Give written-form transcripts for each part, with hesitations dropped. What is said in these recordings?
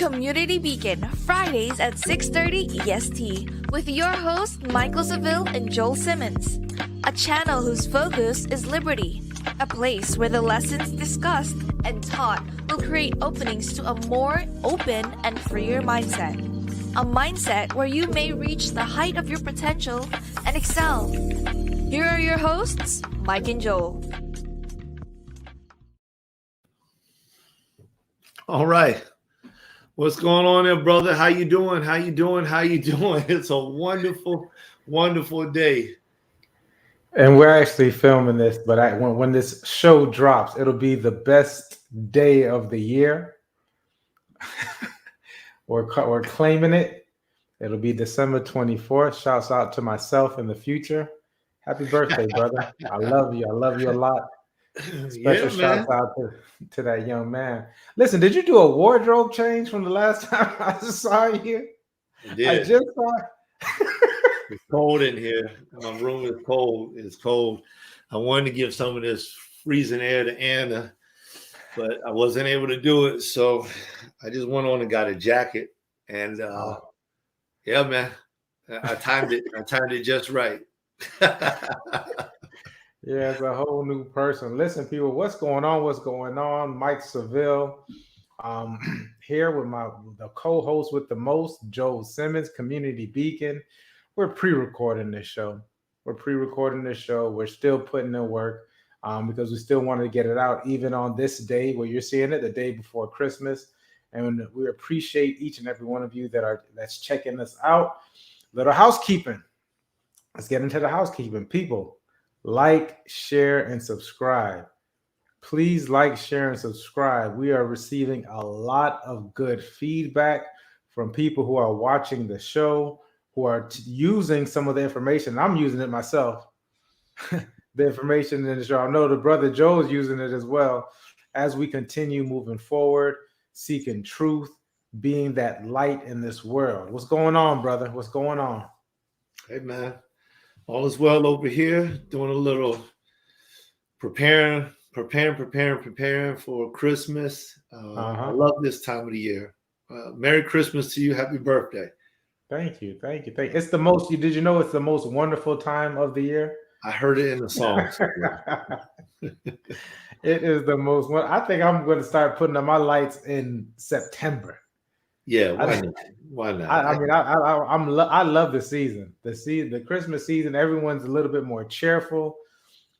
Community Beacon, Fridays at 6:30 EST, with your hosts Michael Seville and Joel Simmons. A channel whose focus is liberty, a place where the lessons discussed and taught will create openings to a more open and freer mindset. A mindset where you may reach the height of your potential and excel. Here are your hosts, Mike and Joel. All right. What's going on there, brother? How you doing? How you doing? How you doing? It's a wonderful, wonderful day. And we're actually filming this, but when this show drops, it'll be the best day of the year. We're claiming it. It'll be December 24th. Shouts out to myself in the future. Happy birthday, brother. I love you. I love you a lot. Special shouts out to that young man. Listen, did you do a wardrobe change from the last time I saw you here? I did. I just saw it. It's cold in here. My room is cold. It's cold. I wanted to give some of this freezing air to Anna, but I wasn't able to do it. So I just went on and got a jacket. And yeah, man, I timed it. I timed it just right. Yeah, it's a whole new person. Listen, people, what's going on? What's going on? Mike Seville, here with the co-host with the most, Joel Simmons, Community Beacon. We're pre-recording this show. We're still putting in work because we still wanted to get it out even on this day where you're seeing it, the day before Christmas. And we appreciate each and every one of you that's checking us out. Little housekeeping. Let's get into the housekeeping. People, like, share, and subscribe. Please like, share, and subscribe. We are receiving a lot of good feedback from people who are watching the show, who are using some of the information. I'm using it myself. The information in the show. I know the brother Joe is using it as well as we continue moving forward, seeking truth, being that light in this world. What's going on, brother? What's going on? Hey, man. All is well over here, doing a little preparing for Christmas. I love this time of the year. Merry Christmas to you. Happy birthday. Thank you. It's the most, did you know it's the most wonderful time of the year? I heard it in the song. It is the most, I think I'm going to start putting up my lights in September. Yeah, why not? I love the season. The Christmas season, everyone's a little bit more cheerful,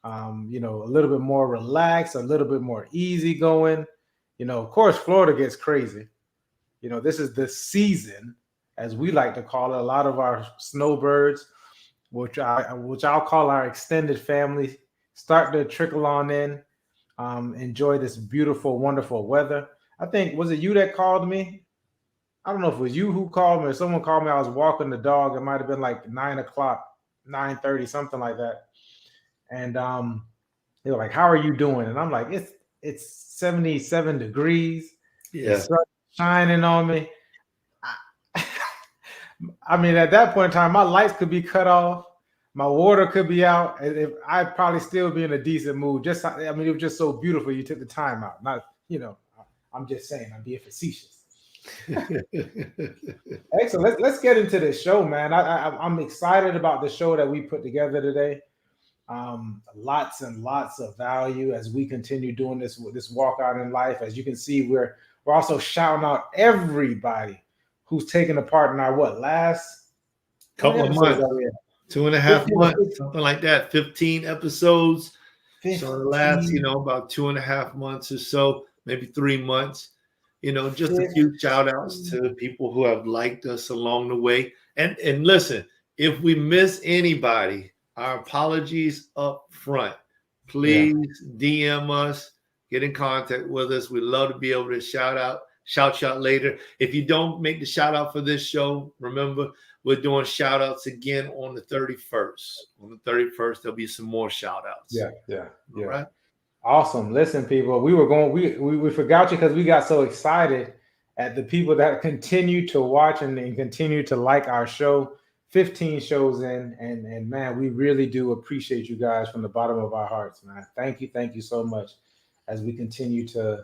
a little bit more relaxed, a little bit more easygoing. Of course, Florida gets crazy. This is the season, as we like to call it. A lot of our snowbirds, which I'll call our extended family, start to trickle on in, enjoy this beautiful, wonderful weather. I think, was it you that called me? I don't know if it was you who called me or someone called me. I was walking the dog. It might have been like 9 o'clock, 9:30, something like that. And they were like, "How are you doing?" And I'm like, "It's 77 degrees. Yeah, the sun shining on me." I mean, at that point in time, my lights could be cut off, my water could be out, and if I'd probably still be in a decent mood. It was just so beautiful. You took the time out. Not, I'm just saying, I'm being facetious. Excellent. Let's get into this show, man. I'm excited about the show that we put together today. Lots and lots of value as we continue doing this walk out in life. As you can see, we're also shouting out everybody who's taken a part in our last couple of months, 2.5 months, something like that. 15 episodes. 15. So the last, about 2.5 months or so, maybe 3 months. Just a few shout outs to people who have liked us along the way. And listen, if we miss anybody, our apologies up front. Please DM us, get in contact with us. We'd love to be able to shout later. If you don't make the shout out for this show, remember, we're doing shout outs again on the 31st. On the 31st, there'll be some more shout outs. Yeah. All right. Awesome. Listen, people, we forgot you because we got so excited at the people that continue to watch and continue to like our show. 15 shows in, and man, we really do appreciate you guys from the bottom of our hearts, man. Thank you so much as we continue to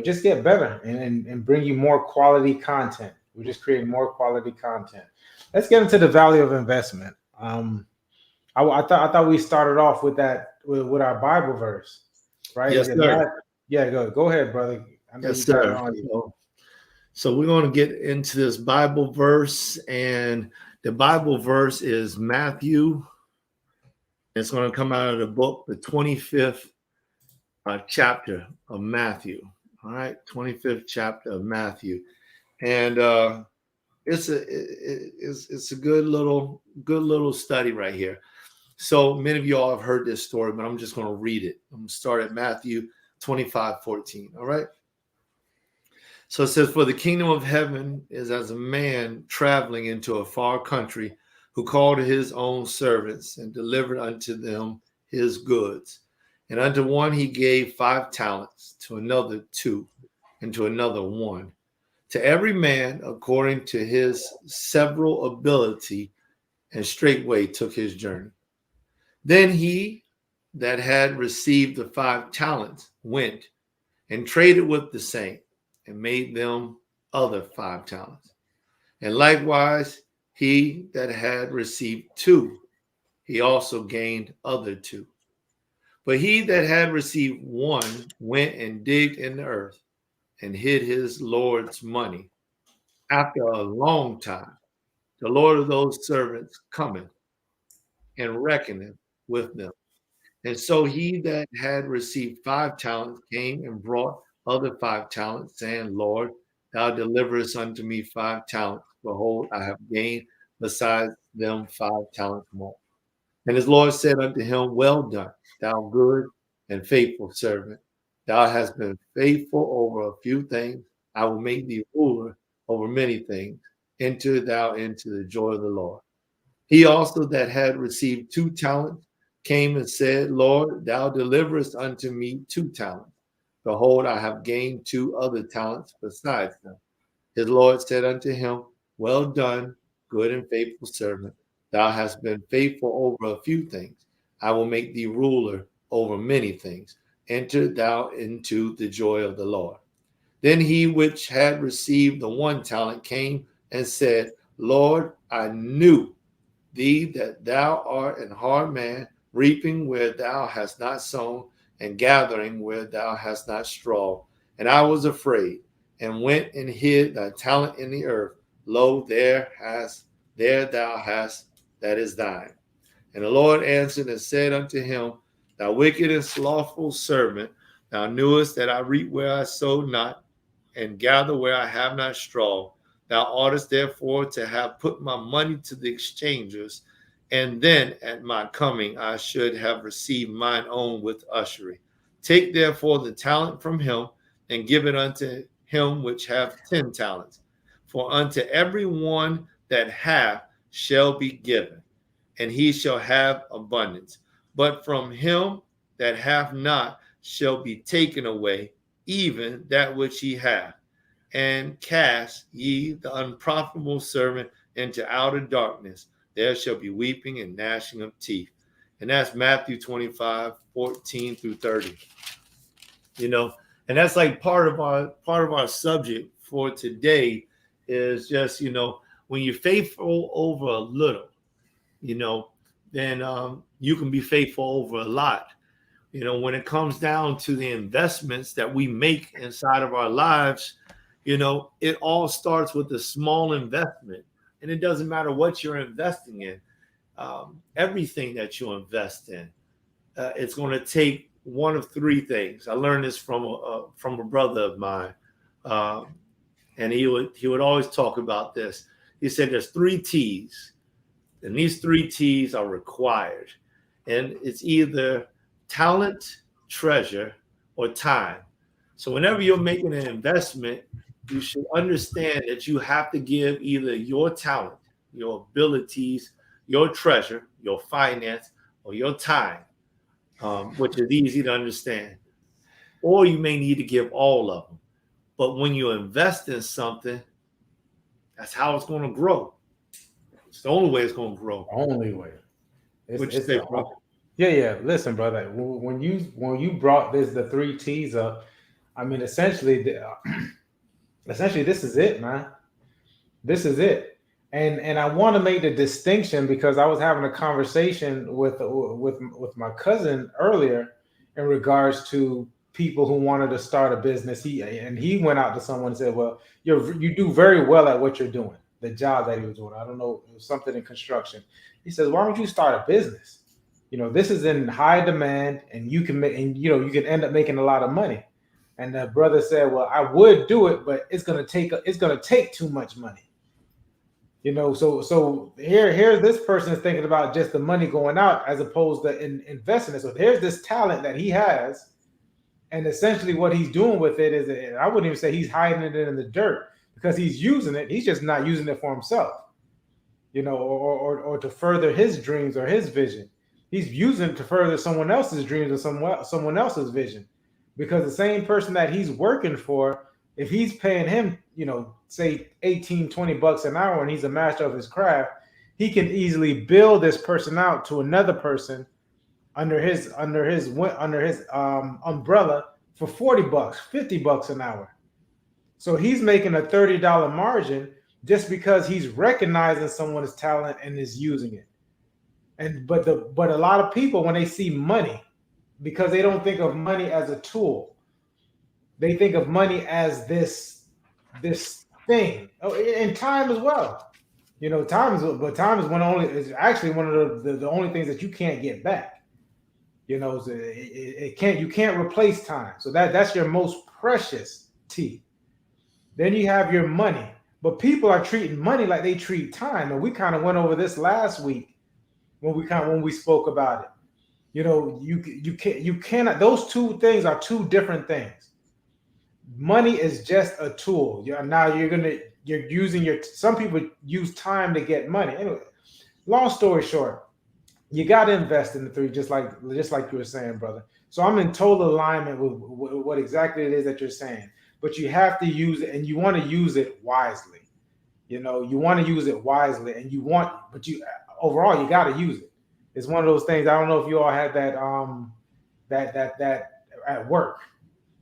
just get better and bring you more quality content. We're just creating more quality content. Let's get into the value of investment. I thought we started off with that with our Bible verse, right? Yes, sir. Yeah, go ahead, brother. I know Yes, you got it sir. on you. So we're going to get into this Bible verse, and the Bible verse is Matthew. It's going to come out of the book, the 25th chapter of Matthew. All right, 25th chapter of Matthew, and it's a good little study right here. So many of you all have heard this story, but I'm just going to read it. I'm going to start at Matthew 25:14. All right. So it says, "For the kingdom of heaven is as a man traveling into a far country, who called his own servants and delivered unto them his goods. And unto one he gave 5 talents, to another 2, and to another 1, to every man according to his several ability, and straightway took his journey. Then he that had received the 5 talents went and traded with the same, and made them other 5 talents. And likewise, he that had received 2, he also gained other 2. But he that had received 1 went and digged in the earth, and hid his Lord's money. After a long time, the Lord of those servants cometh and reckoneth with them. And so he that had received 5 talents came and brought other 5 talents, saying, Lord, thou deliverest unto me 5 talents. Behold, I have gained besides them 5 talents more. And his Lord said unto him, Well done, thou good and faithful servant. Thou hast been faithful over a few things. I will make thee ruler over many things. Enter thou into the joy of the Lord. He also that had received 2 talents came and said, Lord, thou deliverest unto me 2 talents. Behold, I have gained 2 other talents besides them. His Lord said unto him, Well done, good and faithful servant. Thou hast been faithful over a few things. I will make thee ruler over many things. Enter thou into the joy of the Lord. Then he which had received the 1 talent came and said, Lord, I knew thee that thou art an hard man, reaping where thou hast not sown, and gathering where thou hast not strawed. And I was afraid, and went and hid thy talent in the earth. Lo, there thou hast, that is thine. And the Lord answered and said unto him, Thou wicked and slothful servant, thou knewest that I reap where I sowed not, and gather where I have not strawed. Thou oughtest therefore to have put my money to the exchangers, and then at my coming I should have received mine own with usury. Take therefore the talent from him, and give it unto him which hath 10 talents. For unto every one that hath shall be given, and he shall have abundance. But from him that hath not shall be taken away even that which he hath. And cast ye the unprofitable servant into outer darkness. There shall be weeping and gnashing of teeth. And that's Matthew 25:14 through 30. And that's like part of our subject for today is just, when you're faithful over a little, then you can be faithful over a lot. When it comes down to the investments that we make inside of our lives, it all starts with a small investment. And it doesn't matter what you're investing in. Everything that you invest in, it's going to take one of 3 things. I learned this from a brother of mine, and he would always talk about this. He said there's 3 T's, and these 3 T's are required, and it's either talent, treasure, or time. So whenever you're making an investment, you should understand that you have to give either your talent, your abilities, your treasure, your finance, or your time, which is easy to understand. Or you may need to give all of them. But when you invest in something, that's how it's going to grow. It's the only way it's going to grow. Only way. Bro? Yeah. Listen, brother. When you brought the 3 T's up, I mean, essentially, this is it, man. This is it. And I want to make the distinction because I was having a conversation with my cousin earlier in regards to people who wanted to start a business. He went out to someone and said, "Well, you do very well at what you're doing." The job that he was doing, I don't know, it was something in construction. He says, "Why don't you start a business? You know, this is in high demand, and you can make, and you can end up making a lot of money." And the brother said, "Well, I would do it, but it's gonna take too much money." You know, so here's this person is thinking about just the money going out as opposed to investing it. So here's this talent that he has, and essentially what he's doing with it is, I wouldn't even say he's hiding it in the dirt because he's using it. He's just not using it for himself, you know, or to further his dreams or his vision. He's using it to further someone else's dreams or someone else's vision, because the same person that he's working for, if he's paying him, you know, say 18, 20 bucks an hour and he's a master of his craft, he can easily bill this person out to another person under his umbrella for 40 bucks, 50 bucks an hour. So he's making a $30 margin just because he's recognizing someone's talent and is using it. But a lot of people, when they see money, because they don't think of money as a tool, they think of money as this thing, and time as well. You know, time is actually one of the only things that you can't get back. You know, you can't replace time. So that's your most precious T. Then you have your money, but people are treating money like they treat time, and we kind of went over this last week when we spoke about it. You know, you cannot. Those two things are two different things. Money is just a tool. You're using some people use time to get money. Anyway, long story short, you got to invest in the three, just like you were saying, brother. So I'm in total alignment with what exactly it is that you're saying. But you have to use it, and you want to use it wisely. You know, you want to use it wisely, and overall you got to use it. It's one of those things. I don't know if you all had that that at work.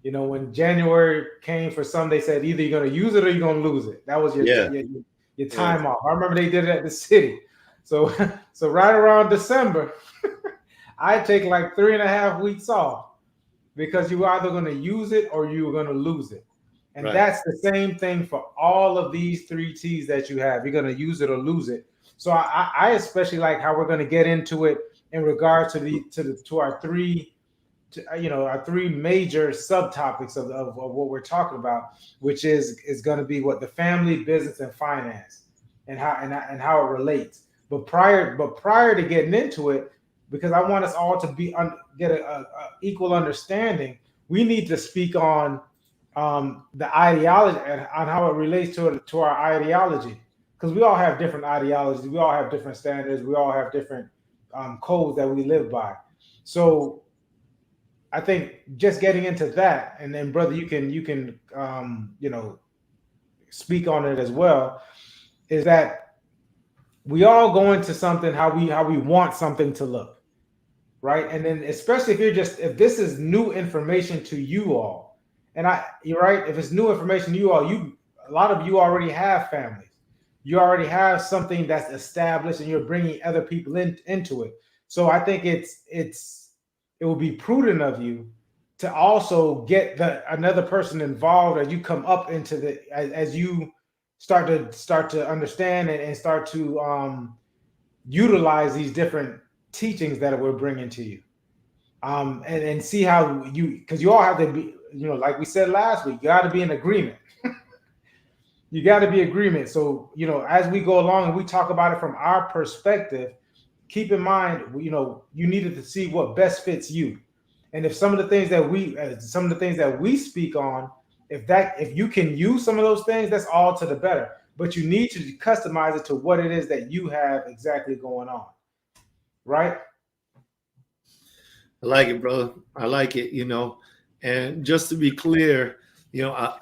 You know, when January came for some, they said either you're going to use it or you're going to lose it. That was your time off. I remember they did it at the city. So right around December, I take like 3.5 weeks off because you were either going to use it or you were going to lose it. And that's the same thing for all of these three T's that you have. You're going to use it or lose it. So I especially like how we're going to get into it in regards to our three major subtopics of what we're talking about, which is going to be what the family, business, and finance, and how it relates. But prior to getting into it, because I want us all to get a equal understanding, we need to speak on the ideology and on how it relates to our ideology, because we all have different ideologies, we all have different standards, we all have different codes that we live by. So I think just getting into that, and then brother, you can speak on it as well, is that we all go into something how we want something to look, right? And then especially if this is new information to you all, and you're right, if it's new information to you all, a lot of you already have families, you already have something that's established, and you're bringing other people into it. So I think it will be prudent of you to also get another person involved as you come up into as you start to understand and start to utilize these different teachings that we're bringing to you, and see how because you all have to be, like we said last week, you got to be in agreement. You got to be agreement. So, as we go along and we talk about it from our perspective, keep in mind, you needed to see what best fits you. And if some of the things that we speak on, if you can use some of those things, that's all to the better. But you need to customize it to what it is that you have exactly going on. Right? I like it, brother. I like it, and just to be clear,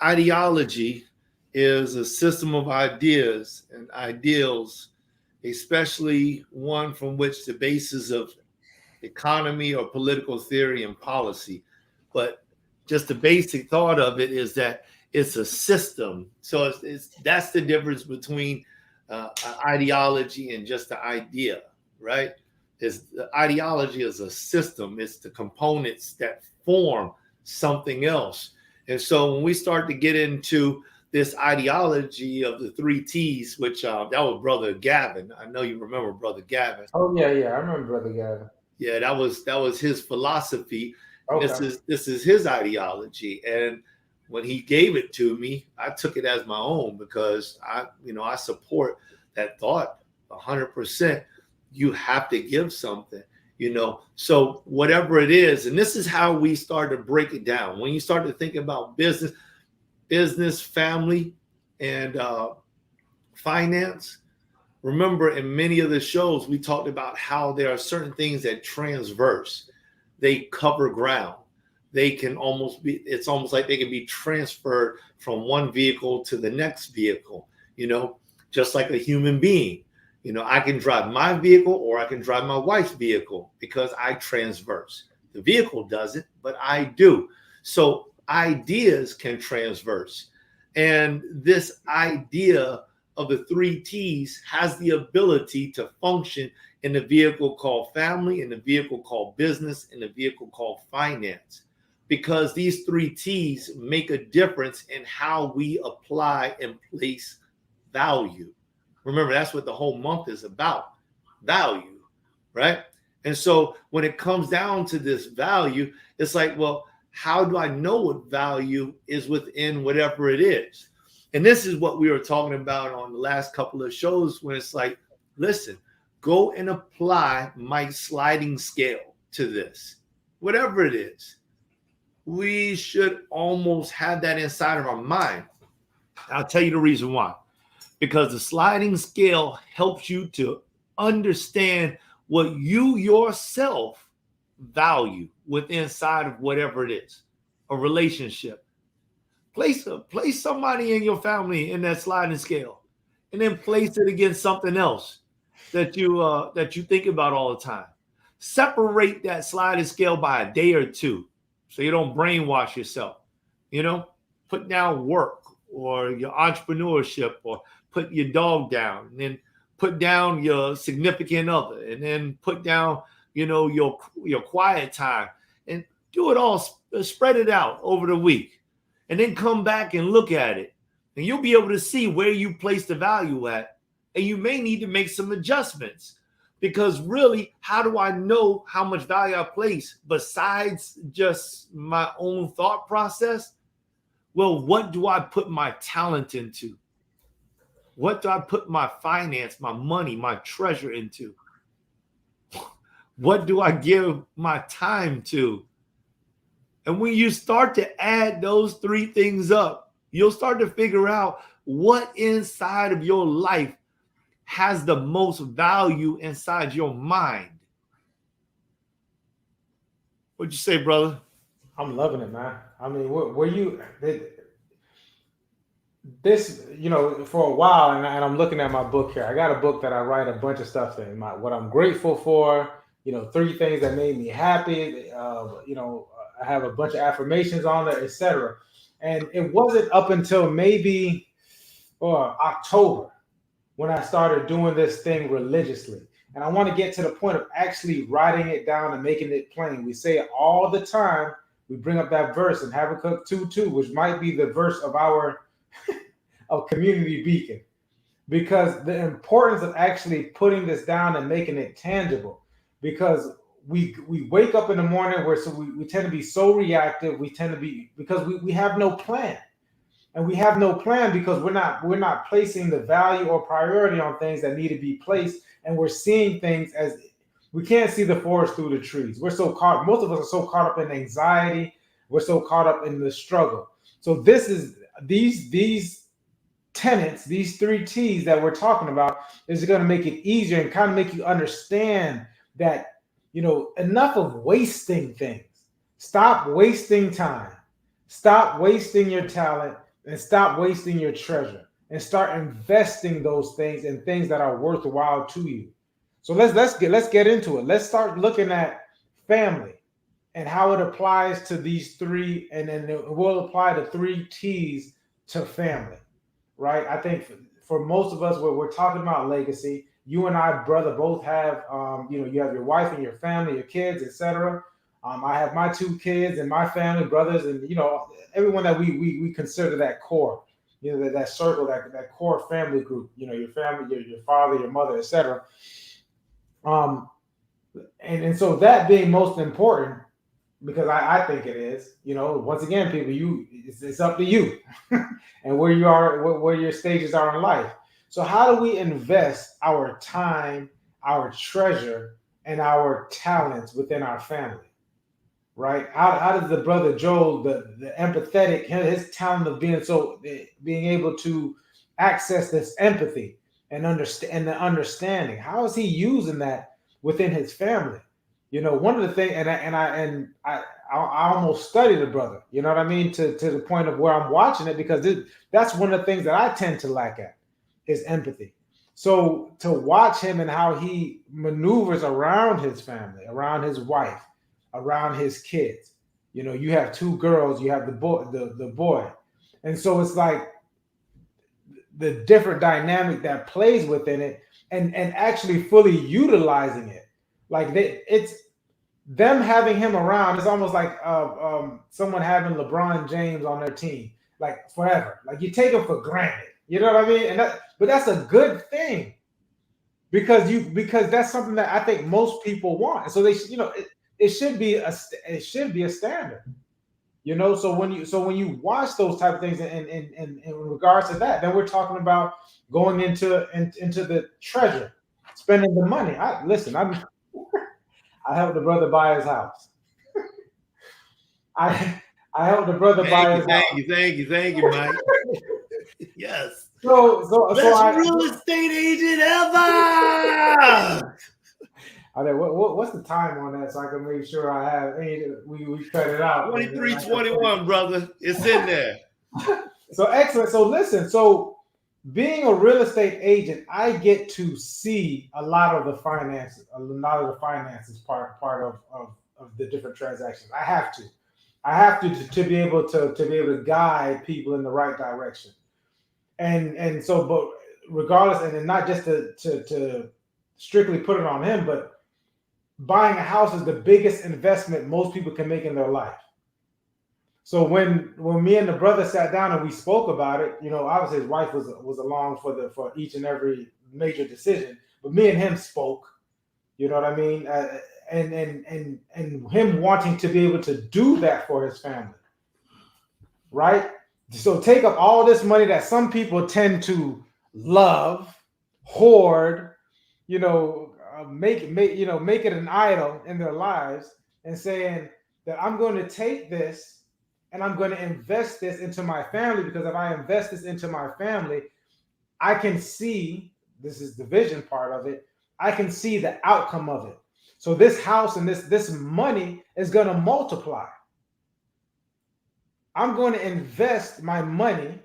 ideology is a system of ideas and ideals, especially one from which the basis of economy or political theory and policy. But just the basic thought of it is that it's a system. So that's the difference between ideology and just the idea, right? Is the ideology is a system. It's the components that form something else. And so when we start to get into this ideology of the 3 T's, which that was Brother Gavin. I know you remember Brother Gavin. Oh yeah, I remember Brother Gavin. Yeah, that was his philosophy. Okay. This is his ideology. And when he gave it to me, I took it as my own because I support that thought 100%. You have to give something, So whatever it is, and this is how we start to break it down. When you start to think about business, family, and finance, remember in many of the shows, we talked about how there are certain things that transverse. They cover ground. They can it's almost like they can be transferred from one vehicle to the next vehicle, just like a human being. I can drive my vehicle or I can drive my wife's vehicle because I transverse. The vehicle doesn't, but I do. So ideas can transverse. And this idea of the 3 T's has the ability to function in the vehicle called family, in the vehicle called business, in the vehicle called finance. Because these 3 T's make a difference in how we apply and place value. Remember, that's what the whole month is about, value, right? And so when it comes down to this value, it's like, well, how do I know what value is within whatever it is? And this is what we were talking about on the last couple of shows when it's like, listen, go and apply my sliding scale to this, whatever it is. We should almost have that inside of our mind. I'll tell you the reason why. Because the sliding scale helps you to understand what you yourself value within inside of whatever it is, a relationship. Place somebody in your family in that sliding scale, and then place it against something else that you think about all the time. Separate that sliding scale by a day or two, so you don't brainwash yourself. Put down work or your entrepreneurship, or put your dog down, and then put down your significant other, and then put down, your quiet time, and do it all, spread it out over the week, and then come back and look at it, and you'll be able to see where you place the value at, and you may need to make some adjustments, because really, how do I know how much value I place besides just my own thought process? Well, what do I put my talent into? What do I put my finance, my money, my treasure into? What do I give my time to? And when you start to add those 3 things up, you'll start to figure out what inside of your life has the most value inside your mind. What'd you say, brother? I'm loving it, man. I mean, were you this, for a while, and I'm looking at my book here. I got a book that I write a bunch of stuff in. What I'm grateful for, 3 things that made me happy. I have a bunch of affirmations on there, etc. And it wasn't up until maybe October when I started doing this thing religiously. And I want to get to the point of actually writing it down and making it plain. We say it all the time. We bring up that verse in Habakkuk 2:2, which might be the verse of our of Community Beacon, because the importance of actually putting this down and making it tangible, because we wake up in the morning we tend to be so reactive. We tend to be, because we have no plan, and we have no plan because we're not placing the value or priority on things that need to be placed, and we're seeing things as we can't see the forest through the trees. Most of us are so caught up in anxiety. We're so caught up in the struggle. So this is these tenets, these 3 T's that we're talking about, is going to make it easier and kind of make you understand that, enough of wasting things. Stop wasting time. Stop wasting your talent, and stop wasting your treasure, and start investing those things in things that are worthwhile to you. So let's get into it. Let's start looking at family and how it applies to these three, and then it will apply the 3 T's to family, right? I think for most of us, where we're talking about legacy, you and I, brother, both have, you have your wife and your family, your kids, etc. I have my 2 kids and my family, brothers, and everyone that we consider that core, that circle, that core family group. Your family, your father, your mother, etc. And so that being most important, because I think it is, once again, people, it's up to you and where you are, where your stages are in life. So how do we invest our time, our treasure, and our talents within our family, right? How does the brother Joel, the empathetic, his talent of being able to access this empathy and the understanding, how is he using that within his family? One of the things, I almost study the brother, you know what I mean, to the point of where I'm watching it, because that's one of the things that I tend to lack at, is empathy. So to watch him and how he maneuvers around his family, around his wife, around his kids. You have 2 girls, you have the boy. And so it's like the different dynamic that plays within it, and actually fully utilizing it. Like it's them having him around. It's almost like someone having LeBron James on their team, like forever. Like you take him for granted. You know what I mean? But that's a good thing, because that's something that I think most people want. And so it should be a standard. So when you watch those type of things in regards to that, then we're talking about going into the treasure, spending the money. I helped the brother buy his house. I helped the brother buy his house. Thank you, Mike. Yes. Best real estate agent ever. What's the time on that, so I can make sure I have we cut it out. 23:21, brother. It's in there. So excellent. So listen. So being a real estate agent, I get to see a lot of the finances part of the different transactions. I have to be able to guide people in the right direction. And so, but regardless, and then not just to strictly put it on him, but buying a house is the biggest investment most people can make in their life. So when me and the brother sat down and we spoke about it, obviously his wife was along for each and every major decision, but me and him spoke. You know what I mean? And him wanting to be able to do that for his family, right? So take up all this money that some people tend to love, hoard, make it an idol in their lives, and saying that I'm going to take this and I'm going to invest this into my family, because if I invest this into my family, I can see, this is the vision part of it, I can see the outcome of it. So this house and this money is going to multiply. I'm going to invest my money,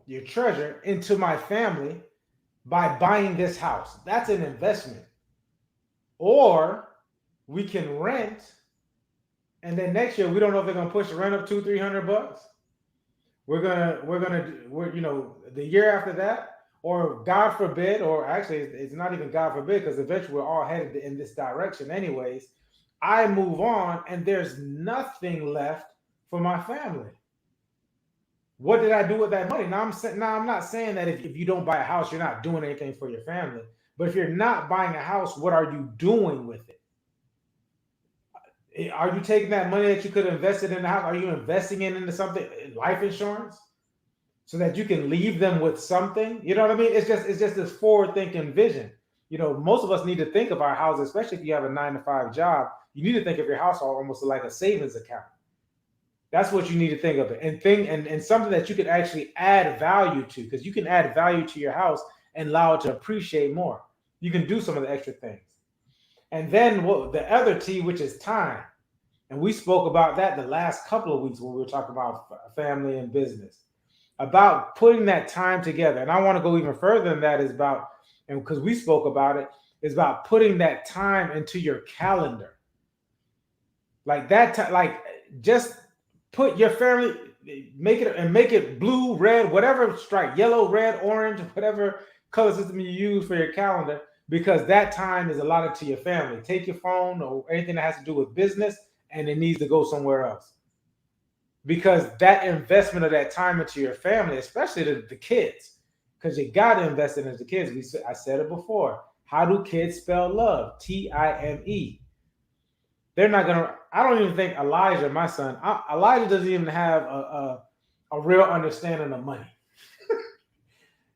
your treasure, into my family by buying this house. That's an investment. Or we can rent, and then next year we don't know if they're gonna push the rent up $200-300. We're the year after that, or God forbid, or actually it's not even God forbid, because eventually we're all headed in this direction anyways. I move on and there's nothing left for my family. What did I do with that money? Now I'm not saying that if you don't buy a house, you're not doing anything for your family. But if you're not buying a house, what are you doing with it? Are you taking that money that you could have invested in the house? Are you investing it into something, life insurance, so that you can leave them with something? You know what I mean? It's just this forward-thinking vision. Most of us need to think of our house, especially if you have a 9-to-5 job. You need to think of your house almost like a savings account. That's what you need to think of it, and something that you could actually add value to, because you can add value to your house and allow it to appreciate more. You can do some of the extra things. And then the other T, which is time. And we spoke about that the last couple of weeks when we were talking about family and business, about putting that time together. And I want to go even further than that, and because we spoke about it, is about putting that time into your calendar. Like that time, like just put your family, make it blue, red, whatever stripe, yellow, red, orange, whatever color system you use for your calendar, because that time is allotted to your family. Take your phone or anything that has to do with business, and it needs to go somewhere else. Because that investment of that time into your family, especially the kids, because you got to invest in the kids. I said it before. How do kids spell love? Time. They're not gonna. I don't even think Elijah, my son, Elijah doesn't even have a real understanding of money.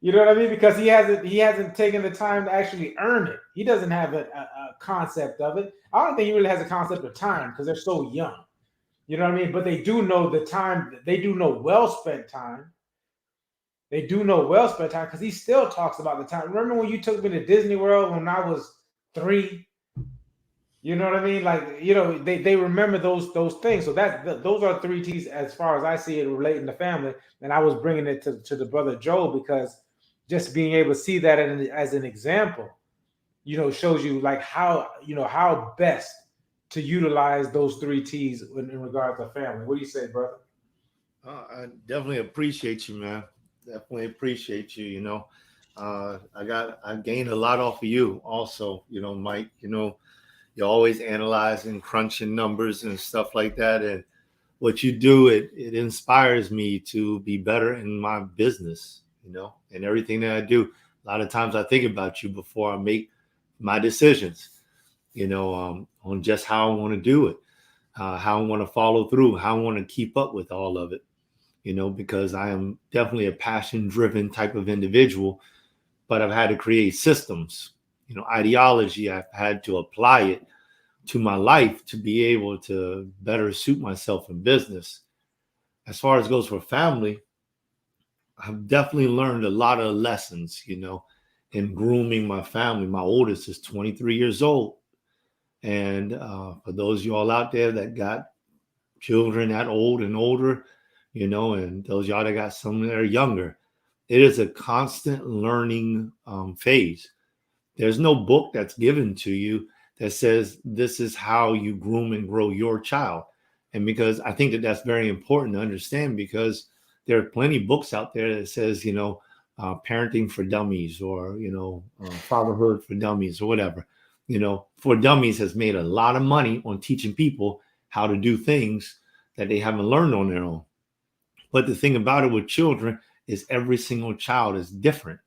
You know what I mean? Because he hasn't taken the time to actually earn it. He doesn't have a concept of it. I don't think he really has a concept of time because they're so young. You know what I mean? But they do know the time. They do know well spent time. They do know well spent time because he still talks about the time. Remember when you took me to Disney World when I was 3? You know what I mean? Like, they remember those things. So those are 3 T's as far as I see it relating to family. And I was bringing it to the brother Joe because just being able to see that as an example, shows you like how best to utilize those 3 T's in regards to family. What do you say, brother? I definitely appreciate you, man. Definitely appreciate you. I gained a lot off of you also, Mike. You're always analyzing, crunching numbers and stuff like that. And what you do, it inspires me to be better in my business, and everything that I do. A lot of times I think about you before I make my decisions, on just how I want to do it, how I want to follow through, how I want to keep up with all of it, because I am definitely a passion-driven type of individual, but I've had to create systems, ideology. I've had to apply it to my life to be able to better suit myself in business. As far as goes for family, I've definitely learned a lot of lessons, in grooming my family. My oldest is 23 years old. And for those of you all out there that got children that old and older, and those y'all that got some that are younger, it is a constant learning phase. There's no book that's given to you that says this is how you groom and grow your child. And because I think that that's very important to understand, because there are plenty of books out there that says, parenting for dummies, or, fatherhood for dummies, or whatever. For Dummies has made a lot of money on teaching people how to do things that they haven't learned on their own. But the thing about it with children is every single child is different.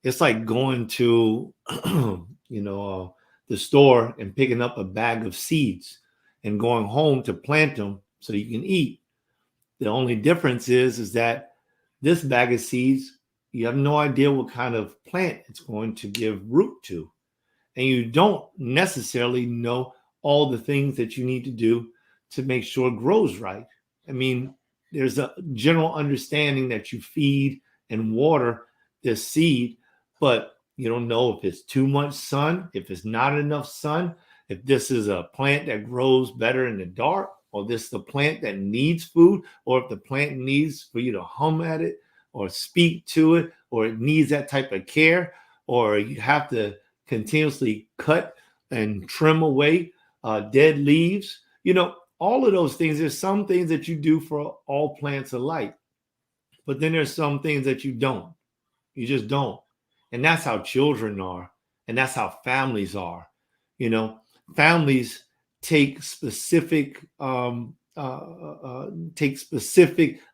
It's like going to, the store and picking up a bag of seeds and going home to plant them so you can eat. The only difference is that this bag of seeds, you have no idea what kind of plant it's going to give root to. And you don't necessarily know all the things that you need to do to make sure it grows right. I mean, there's a general understanding that you feed and water this seed, but you don't know if it's too much sun, if it's not enough sun, if this is a plant that grows better in the dark, or this is a plant that needs food, or if the plant needs for you to hum at it or speak to it, or it needs that type of care, or you have to continuously cut and trim away dead leaves. All of those things. There's some things that you do for all plants alike, but then there's some things that you don't. You just don't. And that's how children are. And that's how families are. Families take specific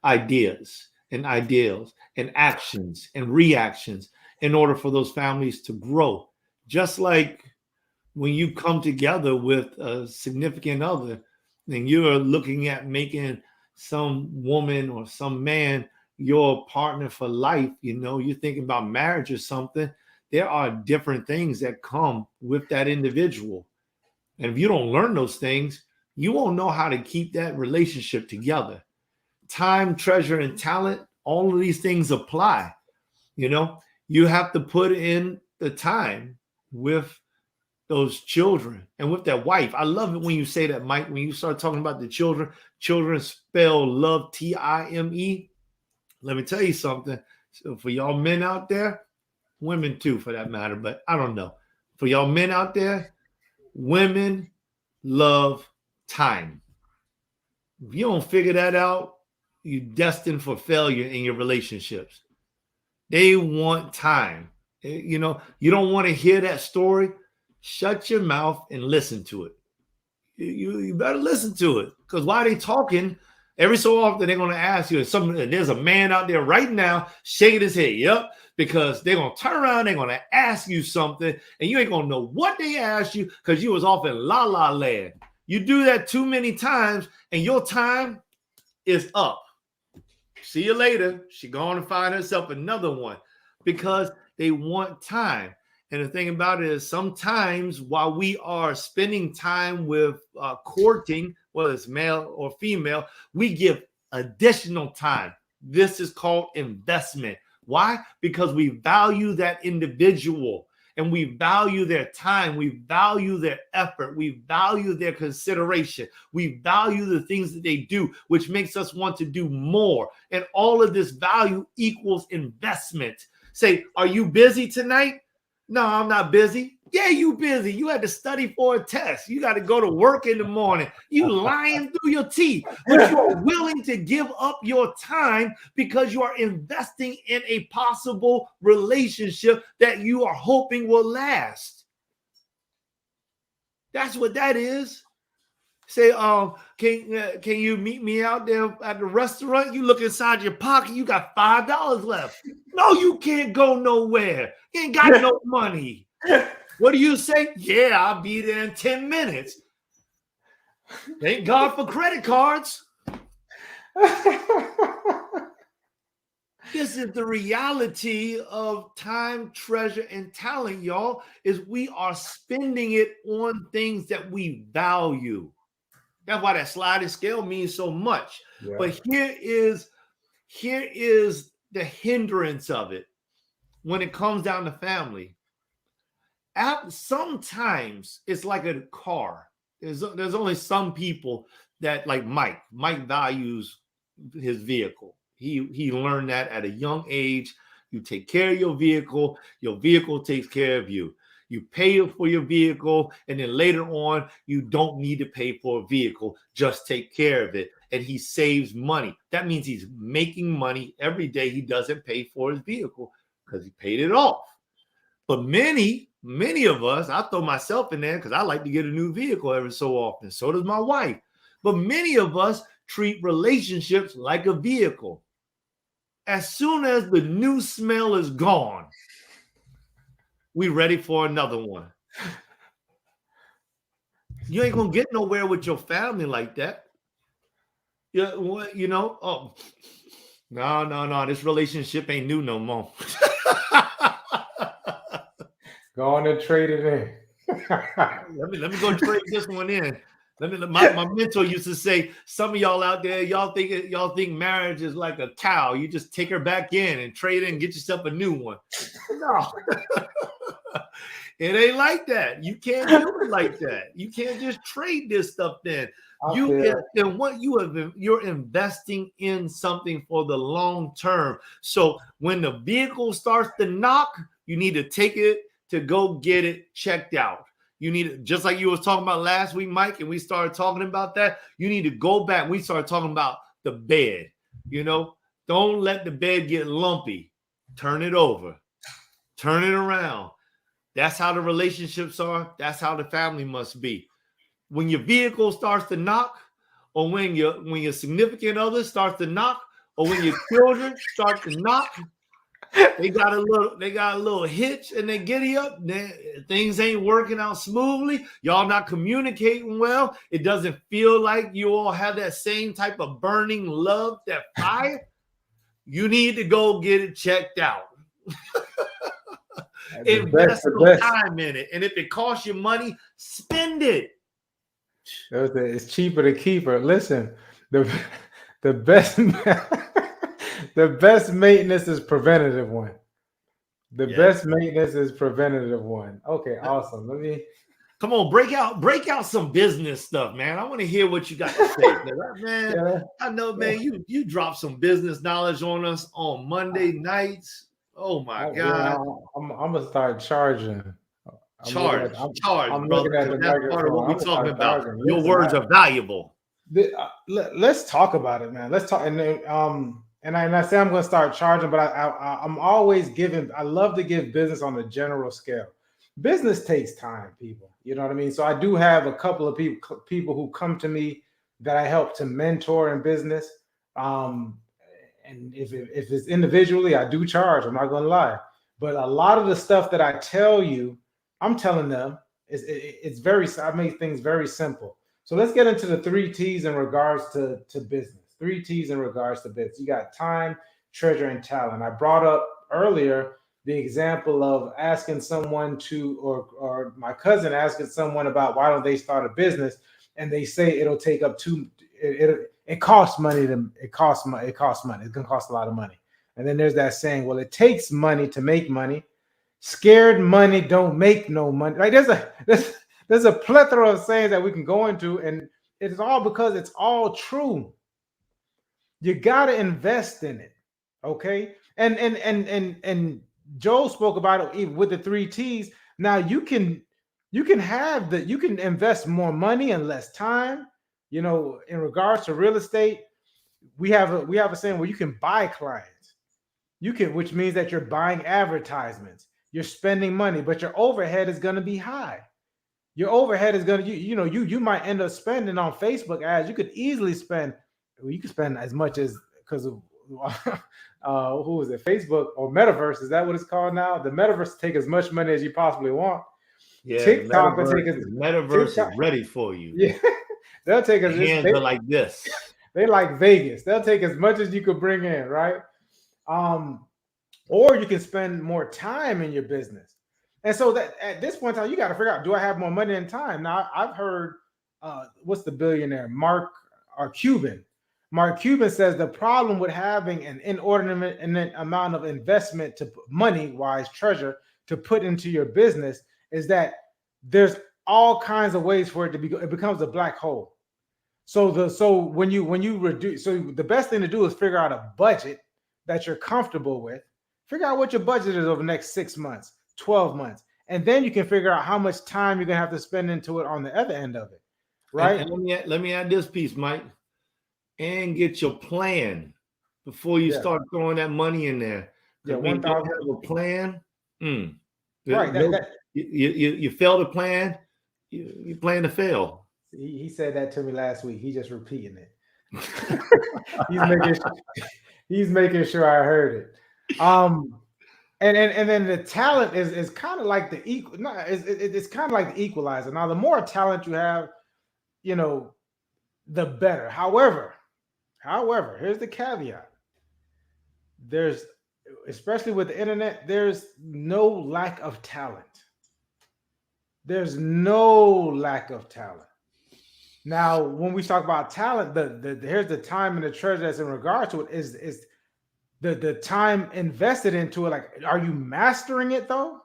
ideas and ideals and actions and reactions in order for those families to grow. Just like when you come together with a significant other, and you're looking at making some woman or some man your partner for life, you're thinking about marriage or something, there are different things that come with that individual. And if you don't learn those things, you won't know how to keep that relationship together. Time, treasure, and talent, all of these things apply. You have to put in the time with those children and with that wife. I love it when you say that, Mike, when you start talking about the children spell love, Time. Let me tell you something. So for y'all men out there, women too for that matter, but I don't know. For y'all men out there, women love time. If you don't figure that out, you're destined for failure in your relationships. They want time. You know, you don't want to hear that story. Shut your mouth and listen to it. You better listen to it, because while they talking, every so often they're going to ask you. There's a man out there right now shaking his head. Yep, because they're going to turn around. They're going to ask you something, and you ain't going to know what they asked you because you was off in la la land. You do that too many times, and your time is up. See you later. She going to find herself another one, because they want time. And the thing about it is, sometimes while we are spending time with courting, whether it's male or female, we give additional time. This is called investment. Why? Because we value that individual, and we value their time. We value their effort. We value their consideration. We value the things that they do, which makes us want to do more. And all of this value equals investment. Say, are you busy tonight? No, I'm not busy. Yeah, you busy. You had to study for a test. You got to go to work in the morning. You lying through your teeth, but you are willing to give up your time because you are investing in a possible relationship that you are hoping will last. That's what that is. Say, can you meet me out there at the restaurant? You look inside your pocket, you got $5 left. No, you can't go nowhere. You ain't got no money. What do you say? Yeah, I'll be there in 10 minutes. Thank God for credit cards. This is the reality of time, treasure, and talent, y'all, is we are spending it on things that we value. That's why that sliding scale means so much. Yeah. But here is the hindrance of it when it comes down to family. Sometimes it's like a car. There's only some people that, like Mike. Mike values his vehicle. He learned that at a young age. You take care of your vehicle takes care of you. You pay for your vehicle, and then later on, you don't need to pay for a vehicle. Just take care of it. And he saves money. That means he's making money every day. He doesn't pay for his vehicle because he paid it off. But many of us, I throw myself in there because I like to get a new vehicle every so often. So does my wife. But many of us treat relationships like a vehicle. As soon as the new smell is gone, we ready for another one. You ain't gonna get nowhere with your family like that. Yeah, you know. Oh, no. This relationship ain't new no more. Go on and trade it in. let me go trade this one in. My mentor used to say, some of y'all out there, y'all think marriage is like a cow. You just take her back in and trade in and get yourself a new one. No. It ain't like that. You can't do it like that. You can't just trade this stuff in. You're investing in something for the long term. So when the vehicle starts to knock, you need to take it to go get it checked out. You need, just like you was talking about last week, Mike, and we started talking about that. You need to go back. We started talking about the bed. You know, don't let the bed get lumpy. Turn it over. Turn it around. That's how the relationships are. That's how the family must be. When your vehicle starts to knock, or when your significant other starts to knock, or when your children start to knock, they got a little hitch and they giddy up. Things ain't working out smoothly. Y'all not communicating well. It doesn't feel like you all have that same type of burning love, that fire. You need to go get it checked out. Invest some time in it. And if it costs you money, spend it. It's cheaper to keep her. Listen, the best the best maintenance is preventative one. Best maintenance is preventative one. Okay, awesome. Let me come on, break out some business stuff, man. I want to hear what you got to say, man. Yeah. I know, man. You dropped some business knowledge on us on Monday nights. Oh my God! I'm gonna start charging. Charge, I'm brother. looking at the That's part of what microphone. we're talking about. Charging. Your words are valuable. Let's talk about it, man. Let's talk. And then, and I say I'm going to start charging, but I'm always giving. I love to give business on a general scale. Business takes time, people. You know what I mean? So I do have a couple of people who come to me that I help to mentor in business. And if it's individually, I do charge. I'm not going to lie. But a lot of the stuff that I tell you, I'm telling them I make things very simple. So let's get into the 3 T's in regards to business. 3 T's in regards to business. You got time, treasure, and talent. I brought up earlier the example of asking someone or my cousin asking someone about why don't they start a business, and they say it'll take up it costs money it costs money. It's gonna cost a lot of money. And then there's that saying, well, it takes money to make money. Scared money don't make no money. Like there's a plethora of sayings that we can go into, and it's all because it's all true. You gotta invest in it, okay? And Joel spoke about it with the 3 T's. Now you can invest more money and less time. You know, in regards to real estate, we have a saying where you can buy clients. Which means that you're buying advertisements, you're spending money, but your overhead is going to be high. Your overhead is going to, you might end up spending on Facebook ads. You could easily spend as much as, because of who is it? Facebook or Metaverse. Is that what it's called now? The Metaverse take as much money as you possibly want. Yeah, TikTok Metaverse is ready for you. Yeah, they'll take as hands are like this. They like Vegas. They'll take as much as you could bring in, right? Or you can spend more time in your business. And so that at this point in time, you got to figure out, do I have more money and time? Now, I've heard, what's the billionaire? Mark Cuban. Mark Cuban says the problem with having an inordinate amount of investment to money-wise treasure to put into your business is that there's all kinds of ways for it to be. It becomes a black hole. So when you reduce, so the best thing to do is figure out a budget that you're comfortable with. Figure out what your budget is over the next 6 months, 12 months, and then you can figure out how much time you're gonna have to spend into it on the other end of it, right? And let me add this piece, Mike, and get your plan before you start throwing that money in there. Yeah, when you don't have a plan, right? You fail to plan, you plan to fail. He said that to me last week. He's just repeating it. He's making sure I heard it. And then the talent is kind of like the equal. No, it's kind of like the equalizer. Now, the more talent you have, the better. However, here's the caveat. Especially with the internet, there's no lack of talent. There's no lack of talent. Now, when we talk about talent, here's the time and the treasure that's in regard to it is the time invested into it. Like, are you mastering it though?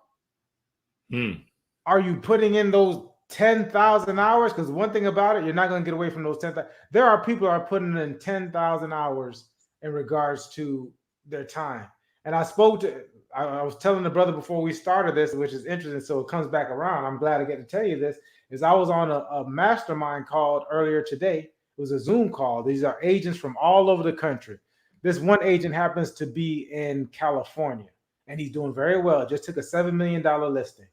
Are you putting in those 10,000 hours? Because one thing about it, you're not going to get away from those 10,000. There are people who are putting in 10,000 hours in regards to their time. And I was telling the brother before we started this, which is interesting, so it comes back around. I'm glad I get to tell you this, is I was on a mastermind call earlier today. It was a Zoom call. These are agents from all over the country. This one agent happens to be in California, and he's doing very well. Just took a $7 million listing.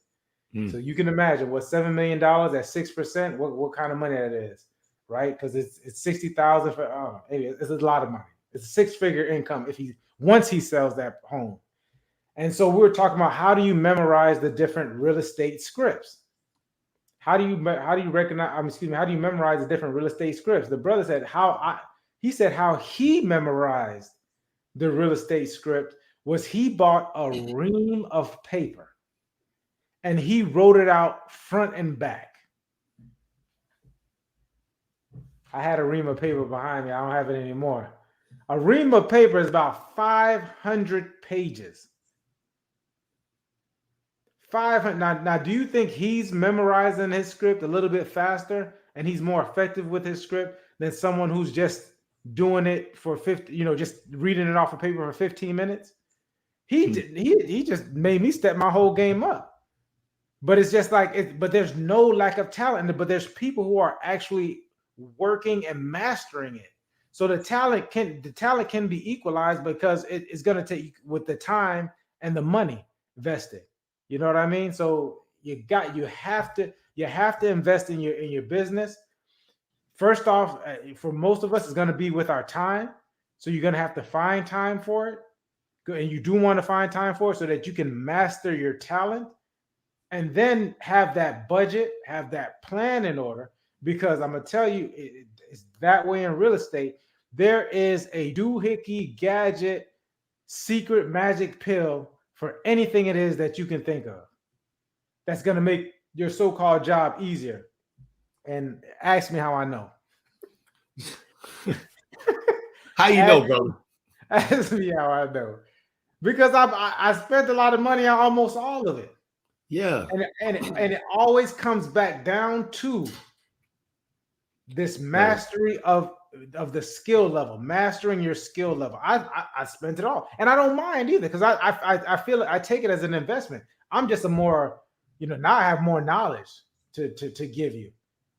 So you can imagine what $7 million at 6%, what kind of money that is, right? Because it's 60,000 for it's a lot of money. It's a 6-figure income once he sells that home. And so we were talking about, how do you memorize the different real estate scripts? How do you memorize the different real estate scripts? The brother said how he memorized the real estate script was he bought a ream of paper and he wrote it out front and back. I had a ream of paper behind me. I don't have it anymore. A ream of paper is about 500 pages. 500. Now, do you think he's memorizing his script a little bit faster and he's more effective with his script than someone who's just doing it for 50, just reading it off of paper for 15 minutes? He just made me step my whole game up. But it's just like it, but there's no lack of talent, but there's people who are actually working and mastering it. So the talent can be equalized because it's going to take with the time and the money vested. You know what I mean? So you have to invest in your business. First off, for most of us, it's going to be with our time. So you're going to have to find time for it, and you do want to find time for it so that you can master your talent, and then have that budget, have that plan in order. Because I'm gonna tell you, it's that way in real estate. There is a doohickey gadget secret magic pill for anything it is that you can think of that's gonna make your so-called job easier. And ask me how I know. How you know, brother? Ask me how I know. Because I spent a lot of money on almost all of it. Yeah. And it always comes back down to this mastery of the skill level, mastering your skill level. I spent it all, and I don't mind either, because I feel it. I take it as an investment. I'm just a more, now I have more knowledge to give you,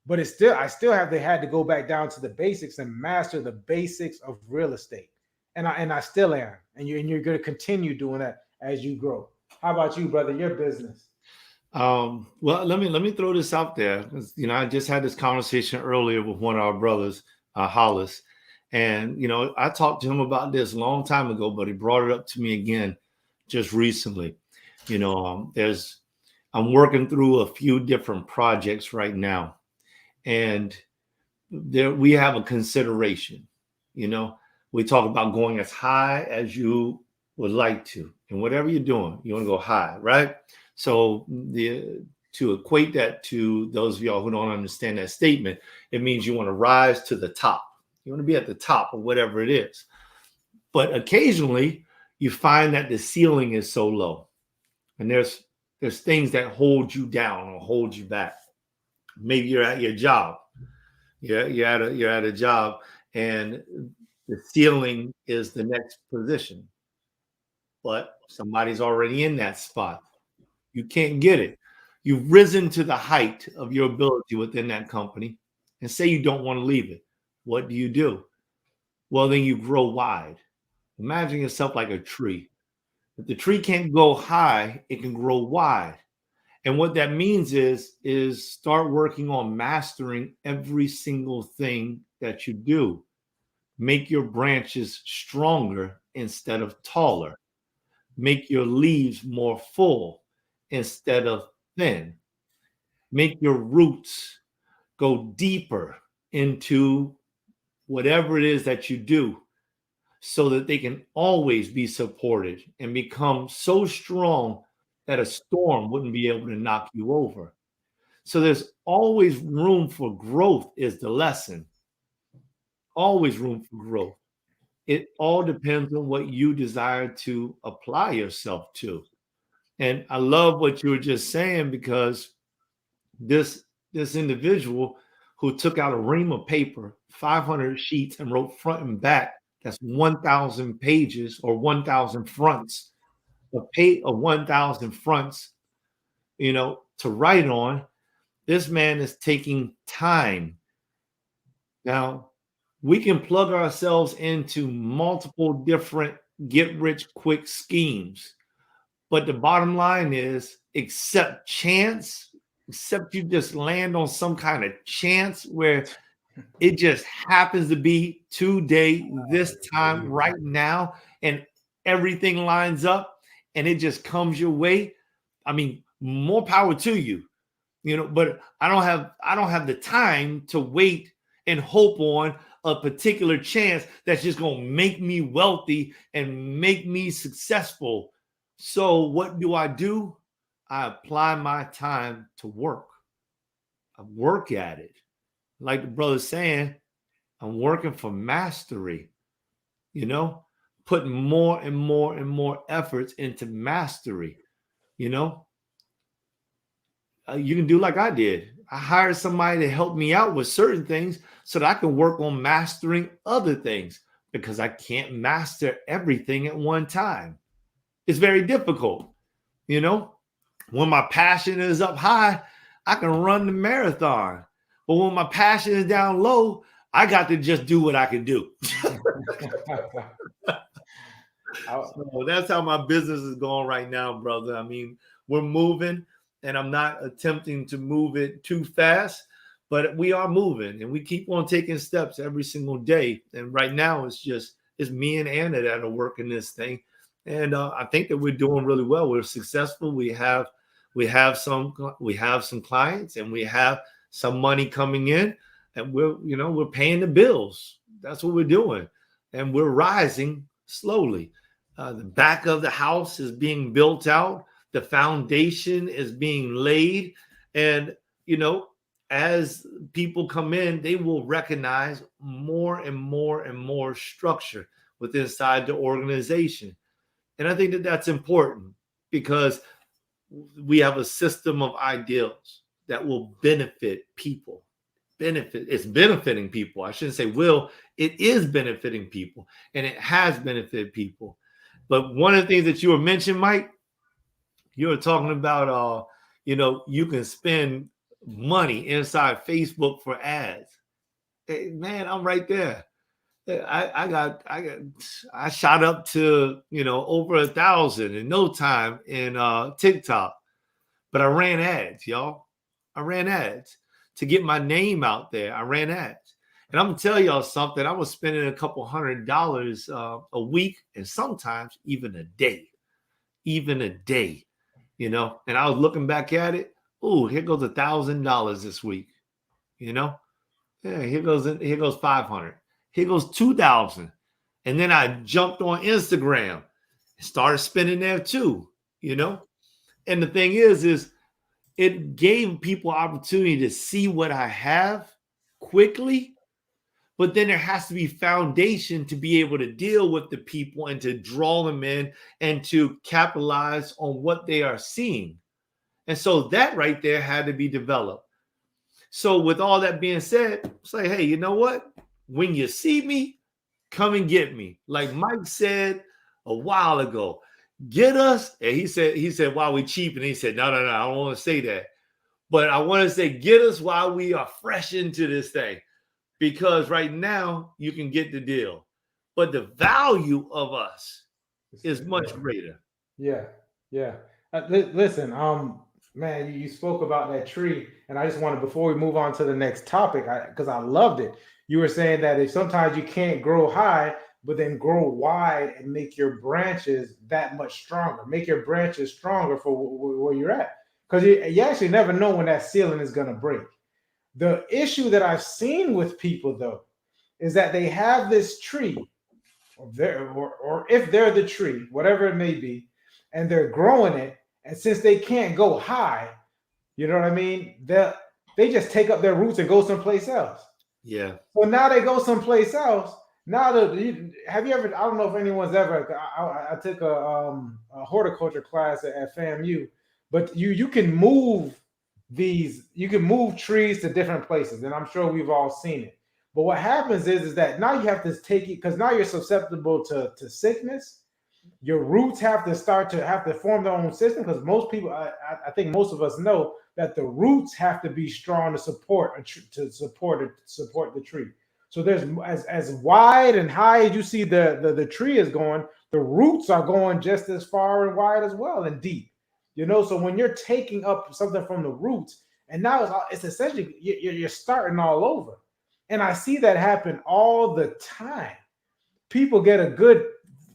but I still had to go back down to the basics and master the basics of real estate, and I still am, and you're going to continue doing that as you grow. How about you, brother? Your business. Well, let me throw this out there. I just had this conversation earlier with one of our brothers, Hollis, and I talked to him about this a long time ago, but he brought it up to me again just recently. I'm working through a few different projects right now, and we have a consideration. We talk about going as high as you would like to, and whatever you're doing, you want to go high, right? So to equate that to those of y'all who don't understand that statement, it means you want to rise to the top. You want to be at the top of whatever it is. But occasionally you find that the ceiling is so low, and there's things that hold you down or hold you back. Maybe you're at your job. You're at a job, and the ceiling is the next position, but somebody's already in that spot. You can't get it. You've risen to the height of your ability within that company, and say you don't want to leave it. What do? Well, then you grow wide. Imagine yourself like a tree. If the tree can't go high, it can grow wide. And what that means is start working on mastering every single thing that you do. Make your branches stronger instead of taller. Make your leaves more full instead of thin. Make your roots go deeper into whatever it is that you do, so that they can always be supported and become so strong that a storm wouldn't be able to knock you over. So there's always room for growth is the lesson. Always room for growth. It all depends on what you desire to apply yourself to. And I love what you were just saying, because this individual who took out a ream of paper, 500 sheets, and wrote front and back, that's 1,000 pages or 1,000 fronts, of 1,000 fronts, to write on. This man is taking time. Now, we can plug ourselves into multiple different get-rich-quick schemes. But the bottom line is, except you just land on some kind of chance where it just happens to be today, this time, right now, and everything lines up and it just comes your way. I mean, more power to you, but I don't have the time to wait and hope on a particular chance that's just going to make me wealthy and make me successful. So what do? I apply my time to work. I work at it. Like the brother's saying, I'm working for mastery, putting more and more and more efforts into mastery. You can do like I did. I hired somebody to help me out with certain things so that I can work on mastering other things, because I can't master everything at one time. It's very difficult, When my passion is up high, I can run the marathon. But when my passion is down low, I got to just do what I can do. So that's how my business is going right now, brother. I mean, we're moving, and I'm not attempting to move it too fast, but we are moving, and we keep on taking steps every single day. And right now, it's me and Anna that are working this thing, and I think that we're doing really well. We're successful. We have some clients, and we have some money coming in, and we're paying the bills. That's what we're doing, and we're rising slowly. The back of the house is being built out. The foundation is being laid. And, as people come in, they will recognize more and more and more structure within inside the organization. And I think that that's important because we have a system of ideals that will benefit people. It's benefiting people. I shouldn't say will. It is benefiting people, and it has benefited people. But one of the things that you were mentioning, Mike, you were talking about, you can spend money inside Facebook for ads. Hey, man, I'm right there. I shot up to, over 1,000 in no time in TikTok, but I ran ads, y'all. I ran ads to get my name out there. I ran ads. And I'm gonna tell y'all something. I was spending a couple $100 a week, and sometimes even a day, And I was looking back at it. Oh, here goes $1,000 this week. Yeah, here goes 500. Here goes 2,000. And then I jumped on Instagram and started spending there too. And the thing is it gave people opportunity to see what I have quickly. But then there has to be foundation to be able to deal with the people and to draw them in and to capitalize on what they are seeing. And so that right there had to be developed. So with all that being said, say, hey, you know what? When you see me, come and get me. Like Mike said a while ago, get us. And he said, while we cheap. And he said, no, I don't want to say that. But I want to say, get us while we are fresh into this thing. Because right now you can get the deal, but the value of us is much greater. Yeah. Listen, man, you spoke about that tree, and I just wanted, before we move on to the next topic, because I loved it. You were saying that if sometimes you can't grow high, but then grow wide and make your branches that much stronger, make your branches stronger for where you're at, because you actually never know when that ceiling is going to break. The issue that I've seen with people, though, is that they have this tree, or if they're the tree, whatever it may be, and they're growing it, and since they can't go high, you know what I mean? They just take up their roots and go someplace else. Yeah. So now they go someplace else. Now, have you ever? I don't know if anyone's ever. I took a horticulture class at FAMU, but you can move trees to different places, and I'm sure we've all seen it. But what happens is that now you have to take it, because now you're susceptible to sickness. Your roots have to form their own system, because most people, I think most of us know that the roots have to be strong to support the tree. So there's as wide and high as you see the tree is going, the roots are going just as far and wide as well, and deep. So when you're taking up something from the roots, and now it's essentially you're starting all over. And I see that happen all the time. People get a good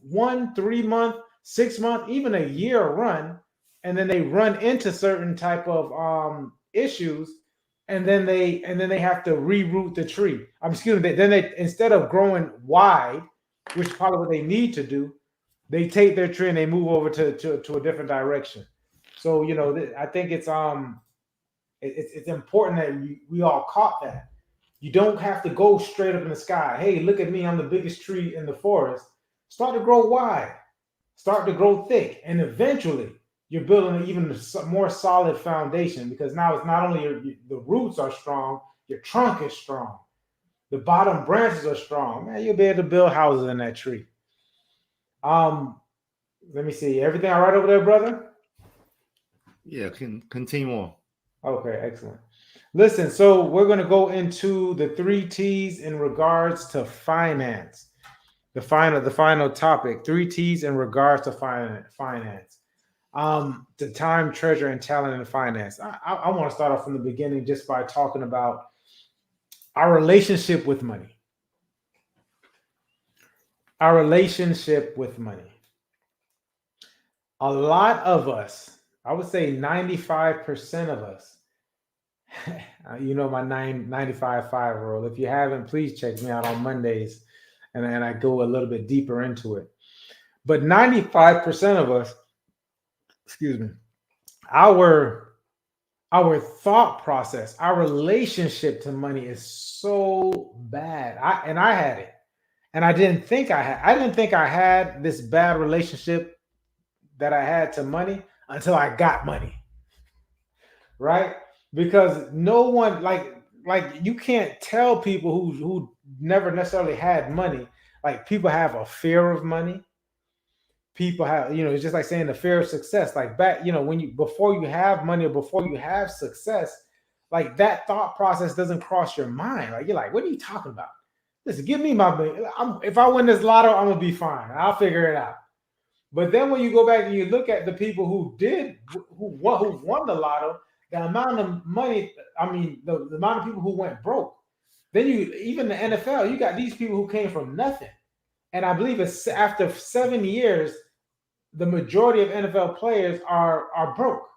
1, 3 month, 6 month, even a year run, and then they run into certain type of issues, and then they have to reroot the tree. Then they, instead of growing wide, which is probably what they need to do, they take their tree and they move over to a different direction. So I think it's important that we all caught that. You don't have to go straight up in the sky. Hey, look at me, I'm the biggest tree in the forest. Start to grow wide, start to grow thick, and eventually you're building an even more solid foundation, because now it's not only the roots are strong, your trunk is strong, the bottom branches are strong. Man, you'll be able to build houses in that tree. Let me see. Everything all right over there, brother? Yeah, can continue on. Okay, excellent. Listen, so we're going to go into the 3 T's in regards to finance. The final topic, 3 T's in regards to finance. The time, treasure, and talent in finance. I want to start off from the beginning just by talking about our relationship with money. Our relationship with money. A lot of us, I would say 95% of us, you know my 95-5 rule. If you haven't, please check me out on Mondays, and I go a little bit deeper into it. But 95% of us, excuse me, our thought process, our relationship to money is so bad. I had it, and I didn't think I had this bad relationship that I had to money until I got money. Right? Because no one like you can't tell people who never necessarily had money. Like, people have a fear of money. People have, it's just like saying the fear of success. Like, back, when you, before you have money or before you have success, like, that thought process doesn't cross your mind. Like, you're like, what are you talking about? Listen, give me my money. If I win this lotto, I'm gonna be fine. I'll figure it out. But then when you go back and you look at the people who won the lotto, the amount of money, the amount of people who went broke. Then even the NFL, you got these people who came from nothing. And I believe it's after 7 years, the majority of NFL players are broke.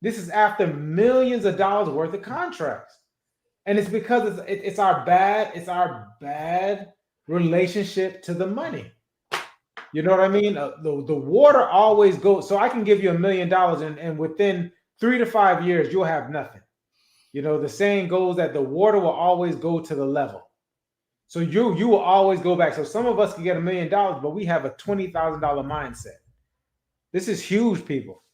This is after millions of dollars worth of contracts. And it's because it's our bad relationship to the money. You know what I mean? The water always goes. So I can give you $1 million, and within 3 to 5 years, you'll have nothing. The saying goes that the water will always go to the level. So you will always go back. So some of us can get $1 million, but we have a $20,000 mindset. This is huge, people.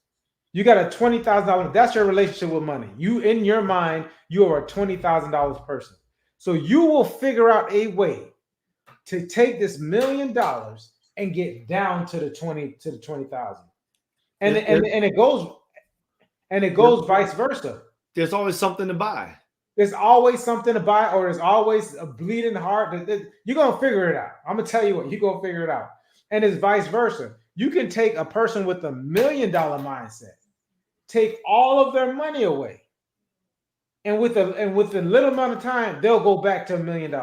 You got a $20,000. That's your relationship with money. You, in your mind, you are a $20,000 person. So you will figure out a way to take this $1 million and get down to the 20,000. And it goes vice versa. There's always something to buy. There's always something to buy, or there's always a bleeding heart. You're going to figure it out. I'm going to tell you what, you're going to figure it out. And it's vice versa. You can take a person with $1 million mindset, take all of their money away, and with a little amount of time, they'll go back to $1 million.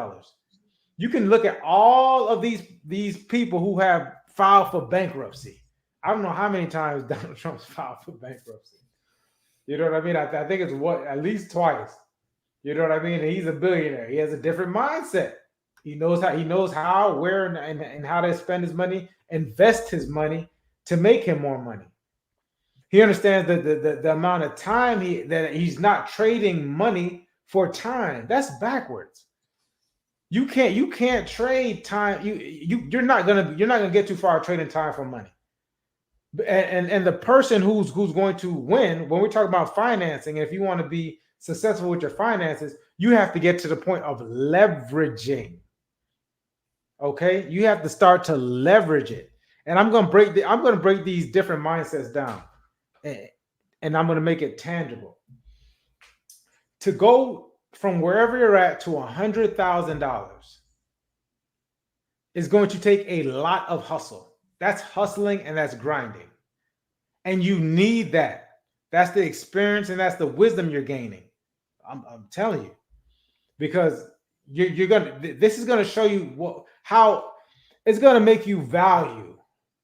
You can look at all of these people who have filed for bankruptcy. I don't know how many times Donald Trump's filed for bankruptcy. You know what I mean? I think it's at least twice. You know what I mean? And he's a billionaire. He has a different mindset. He knows how, where, and how to spend his money, invest his money to make him more money. He understands the amount of time that he's not trading money for time. That's backwards. You can't trade time. You're not gonna get too far trading time for money. And the person who's going to win, when we talk about financing, if you want to be successful with your finances, you have to get to the point of leveraging. Okay, you have to start to leverage it. And I'm going to break these different mindsets down, and I'm going to make it tangible. To go from wherever you're at to $100,000 is going to take a lot of hustle. That's hustling and that's grinding. And you need that. That's the experience and that's the wisdom you're gaining. I'm telling you, because this is going to show you how it's going to make you value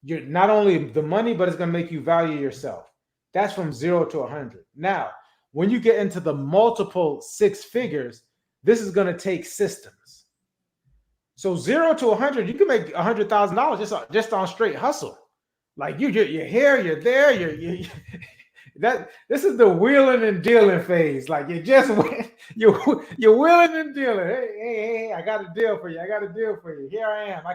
not only the money, but it's going to make you value yourself. That's from 0 to 100. Now, when you get into the multiple 6 figures, this is going to take systems. So 0 to 100, you can make $100,000 just on straight hustle. Like you're here, you're there, this is the wheeling and dealing phase. Like you're wheeling and dealing. Hey, I got a deal for you. Here I am. I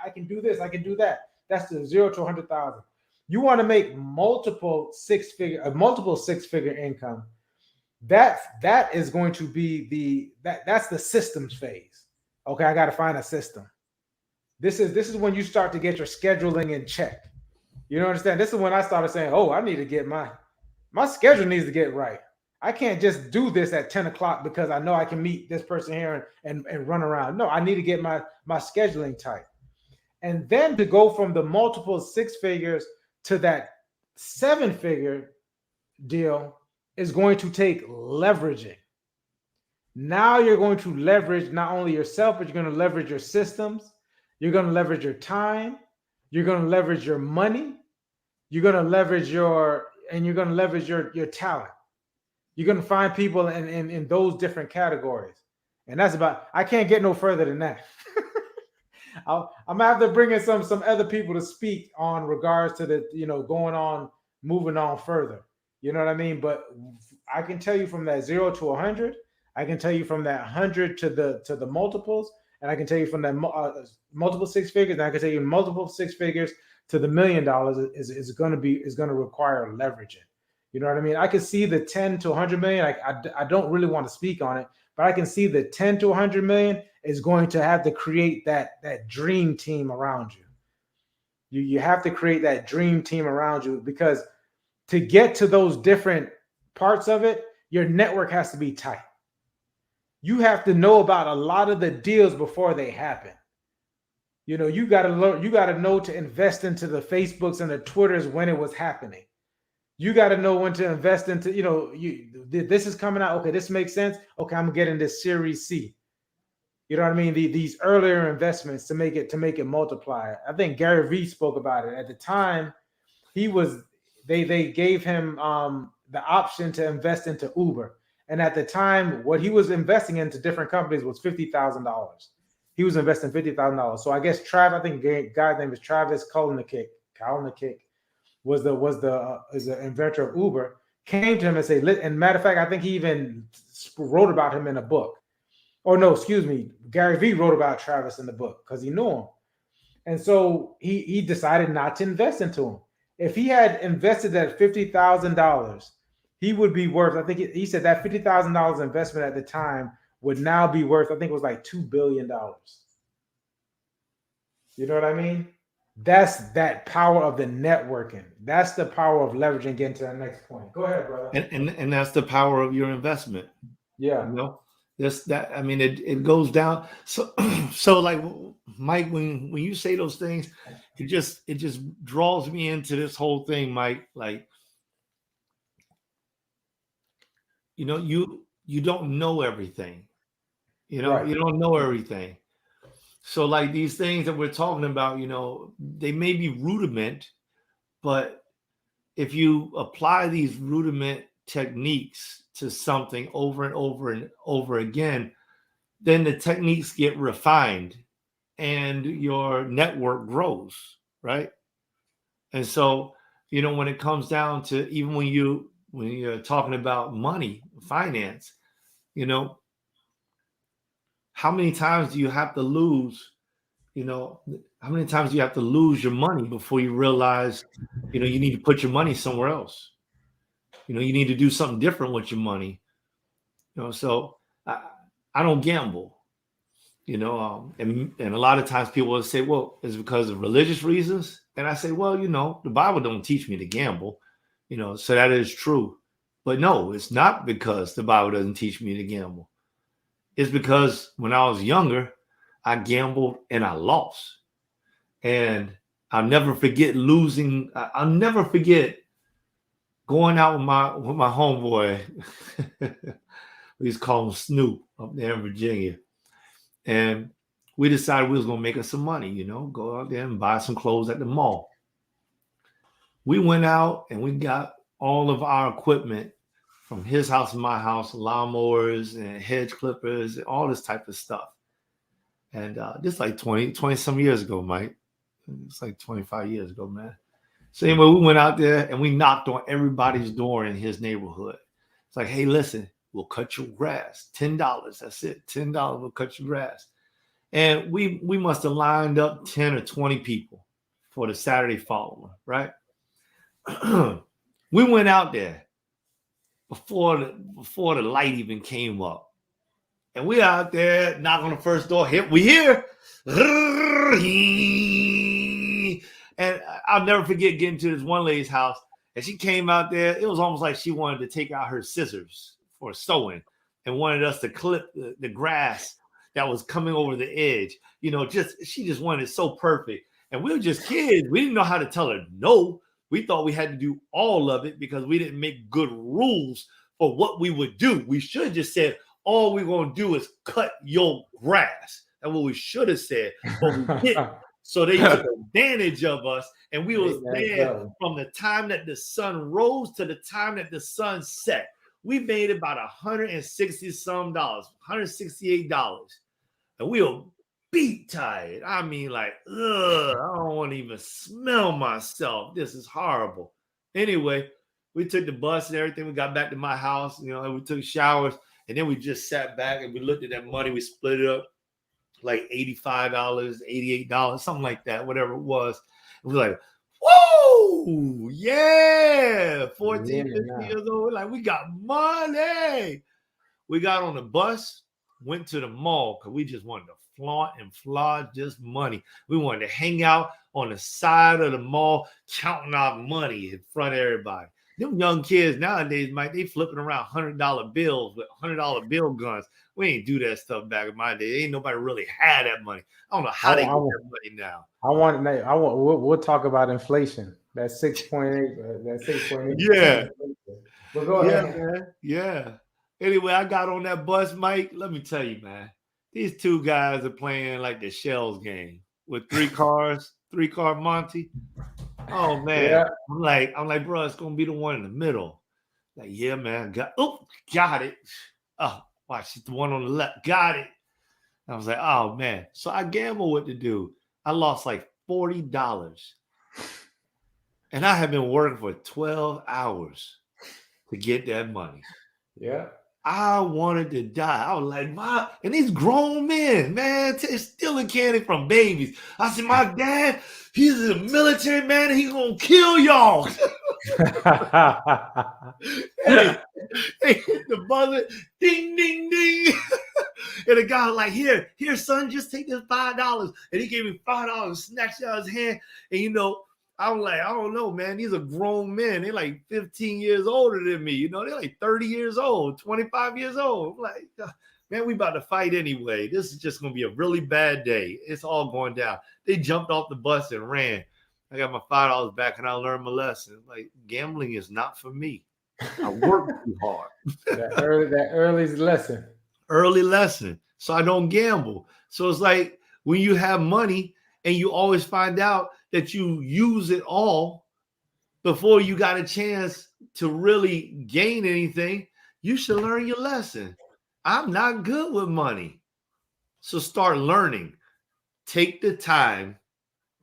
can do this. I can do that. That's the 0 to 100,000. You want to make multiple six figure income. That is going to be that's the systems phase. Okay, I got to find a system. This is when you start to get your scheduling in check. You know, understand? This is when I started saying, oh, I need to get my schedule needs to get right. I can't just do this at 10 o'clock because I know I can meet this person here and run around. No, I need to get my scheduling tight. And then to go from the multiple 6 figures to that 7-figure deal is going to take leveraging. Now you're going to leverage not only yourself, but you're going to leverage your systems. You're going to leverage your time. You're going to leverage your money. You're going to leverage your talent. You're going to find people in those different categories. And that's about, I can't get no further than that. I'm gonna have to bring in some other people to speak on regards to the, going on, moving on further. You know what I mean? But I can tell you from that 0 to 100, I can tell you from that 100 to the multiples, and I can tell you from that multiple 6 figures, and I can tell you multiple 6 figures to the $1 million is going to require leveraging. You know what I mean? I can see the 10 to 100 million. I don't really want to speak on it, but I can see the 10 to 100 million is going to have to create that dream team around you. You have to create that dream team around you, because to get to those different parts of it, your network has to be tight. You have to know about a lot of the deals before they happen. You got to know to invest into the Facebooks and the Twitters when it was happening. You got to know when to invest into, this is coming out. Okay, this makes sense. Okay, I'm getting this Series C. You know what I mean? These earlier investments to make it multiply. I think Gary Vee spoke about it at the time. They gave him the option to invest into Uber, and at the time, what he was investing into different companies was $50,000. He was investing $50,000. So I guess I think the guy's name is Travis Kalanick was the inventor of Uber, came to him and said, and matter of fact, I think he even wrote about him in a book. Oh, no, excuse me. Gary Vee wrote about Travis in the book because he knew him. And so he decided not to invest into him. If he had invested that $50,000, he would be worth, I think he said that $50,000 investment at the time would now be worth, I think it was like $2 billion. You know what I mean? That's that power of the networking. That's the power of leveraging. Getting to that next point. Go ahead, brother. And that's the power of your investment. Yeah. I mean, it goes down. So like, Mike, when you say those things, it just draws me into this whole thing, Mike. Like, you don't know everything. Right. You don't know everything. So like these things that we're talking about, they may be rudiment, but if you apply these rudiment techniques to something over and over and over again, then the techniques get refined and your network grows, right? And so, when it comes down to, even when you're talking about money, finance, how many times do you have to lose? How many times do you have to lose your money before you realize, you need to put your money somewhere else? You need to do something different with your money. So I don't gamble. And a lot of times people will say, well, it's because of religious reasons. And I say, well, the Bible don't teach me to gamble. So that is true. But no, it's not because the Bible doesn't teach me to gamble. It's because when I was younger, I gambled and I lost. And I'll never forget losing. I'll never forget going out with my homeboy. We used to call him Snoop up there in Virginia. And we decided we was going to make us some money, go out there and buy some clothes at the mall. We went out and we got all of our equipment from his house and my house, lawnmowers and hedge clippers and all this type of stuff. And this like 20 some years ago, Mike. It's like 25 years ago, man. So anyway, we went out there and we knocked on everybody's door in his neighborhood. It's like, hey, listen, we'll cut your grass. $10. That's it. $10, we'll cut your grass. And we must have lined up 10 or 20 people for the Saturday following, right? We went out there before the light even came up. And we out there, knock on the first door. We here. And I'll never forget getting to this one lady's house, and she came out there. It was almost like she wanted to take out her scissors for sewing and wanted us to clip the grass that was coming over the edge. You know, she just wanted it so perfect. And we were just kids. We didn't know how to tell her no. We thought we had to do all of it because we didn't make good rules for what we would do. We should have just said, all we're going to do is cut your grass. That's what we should have said, but we didn't. So they took advantage of us, and we was there from the time that the sun rose to the time that the sun set. We made about $160 some dollars, $168, and we were beat tired. I mean, like, ugh, I don't want to even smell myself. This is horrible. Anyway, we took the bus and everything. We got back to my house, you know, and we took showers, and then we just sat back and we looked at that money. We split it up. Like $85, $88, something like that, whatever it was. It was like, whoa, yeah, 14, 15 years old. Like, we got money. We got on the bus, went to the mall because we just wanted to flaunt and flaunt this money. We wanted to hang out on the side of the mall, counting our money in front of everybody. Them young kids nowadays, Mike, they flipping around $100 bills with $100 bill guns. We ain't do that stuff back in my day. Ain't nobody really had that money. I don't know how they get that money now. We'll talk about inflation. That 6.8. That 6.8. Yeah. But go ahead, man. Yeah. Anyway, I got on that bus, Mike. Let me tell you, man. These two guys are playing like the Shells game with 3 cars, 3-car Monte. Oh man, yeah. I'm like, bro, it's gonna be the one in the middle. Like, yeah, man, got it. Oh, watch, it's the one on the left, got it. I was like, oh man. So I gambled what to do. I lost like $40. And I have been working for 12 hours to get that money. Yeah. I wanted to die. I was like, my, and these grown men, man, stealing candy from babies. I said, my dad, he's a military man, and he's gonna kill y'all. hey, the buzzer, ding, ding, ding. And the guy was like, here, son, just take this $5. And he gave me $5, snatched it out of his hand. And you know, I was like, I don't know, man. These are grown men. They're like 15 years older than me. You know, they're like 30 years old, 25 years old. I'm like, man, we about to fight anyway. This is just going to be a really bad day. It's all going down. They jumped off the bus and ran. I got my $5 back and I learned my lesson. Like, gambling is not for me. I work too hard. that early lesson. Early lesson. So I don't gamble. So it's like when you have money and you always find out that you use it all before you got a chance to really gain anything, you should learn your lesson. I'm not good with money. So start learning. Take the time,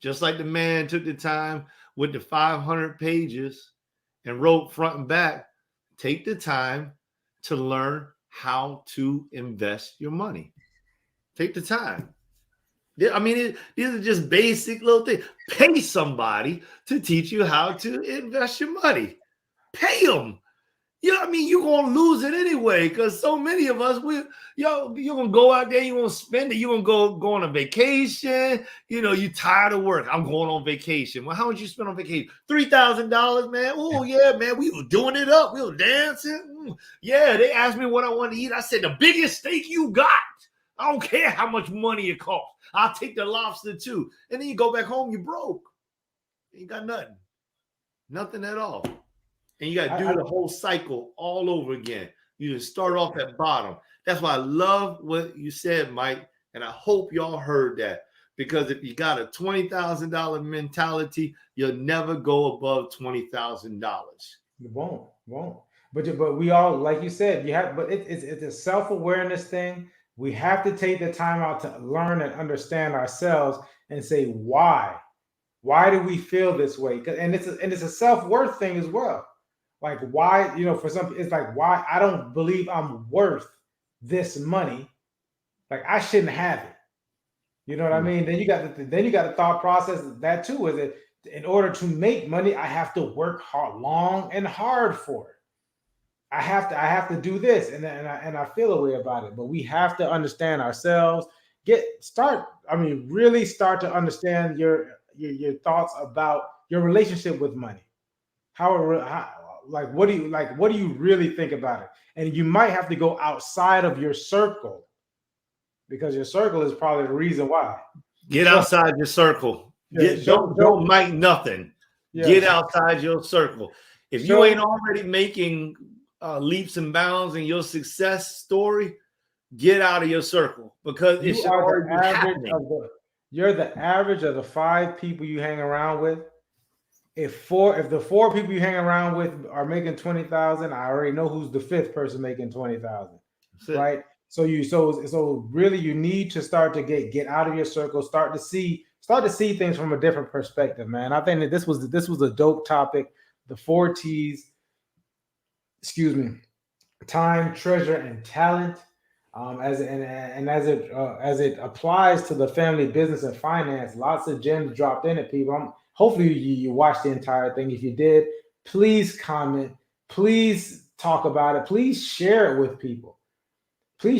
just like the man took the time with the 500 pages and wrote front and back. Take the time to learn how to invest your money. Take the time. I mean, these are just basic little things. Pay somebody to teach you how to invest your money. Pay them. You know what I mean? You're going to lose it anyway because so many of us, you're going to go out there, you're going to spend it. You're going to go on a vacation. You know, you're tired of work. I'm going on vacation. Well, how much you spend on vacation? $3,000, man. Oh, yeah, man. We were doing it up. We were dancing. Yeah, they asked me what I wanted to eat. I said, the biggest steak you got. I don't care how much money it costs. I'll take the lobster too. And then you go back home, you broke. You got nothing. Nothing at all. And you got to do the whole cycle all over again. You just start off at bottom. That's why I love what you said, Mike. And I hope y'all heard that. Because if you got a $20,000 mentality, you'll never go above $20,000. You won't. But we all, like you said, you have. But it's a self-awareness thing. We have to take the time out to learn and understand ourselves and say why. Why do we feel this way? And it's a self-worth thing as well. Like why, you know, for some, it's like why I don't believe I'm worth this money. Like I shouldn't have it. You know what I mean? Then you got the thought process that too. Is that in order to make money, I have to work hard, long and hard for it. I have to do this, and I feel a way about it. But we have to understand ourselves. Really start to understand your thoughts about your relationship with money. What do you really think about it? And you might have to go outside of your circle, because your circle is probably the reason why. Get outside your circle. Don't make nothing. Yeah. Get outside your circle. If you ain't already making leaps and bounds in your success story, get out of your circle, because it should already be happening. You're the average of the 5 people you hang around with. If the 4 people you hang around with are making 20,000, I already know who's the 5th person making 20,000, right? So really you need to start to get out of your circle, start to see things from a different perspective, man. I think that this was a dope topic. The 4 T's, time, treasure, and talent. As it applies to the family business and finance, lots of gems dropped in it, people. Hopefully you watched the entire thing. If you did, please comment, please talk about it, please share it with people. And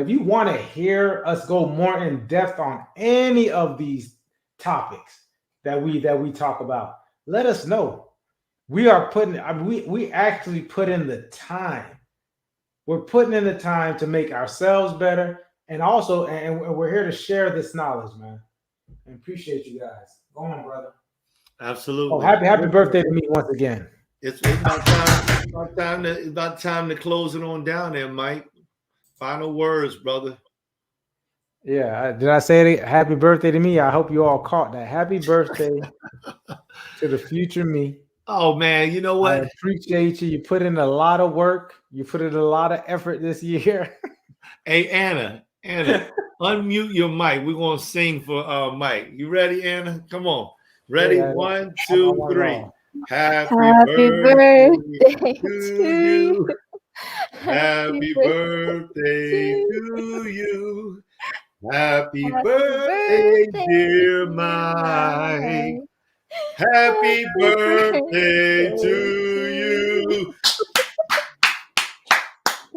if you want to hear us go more in depth on any of these topics that we talk about, let us know. We actually put in the time. We're putting in the time to make ourselves better, and we're here to share this knowledge, man. And appreciate you guys. Go on, brother. Absolutely. Oh, happy birthday to me once again. It's about time to close it on down there, Mike. Final words, brother. Yeah, did I say it? Happy birthday to me. I hope you all caught that. Happy birthday to the future me. Oh, man, you know what? I appreciate you. You put in a lot of work. You put in a lot of effort this year. Hey, Anna, unmute your mic. We're going to sing for Mike. You ready, Anna? Come on. Ready? Yeah, 1, 2, 3. Happy birthday to you. Happy birthday to you. Happy birthday, dear Mike. Happy birthday to you.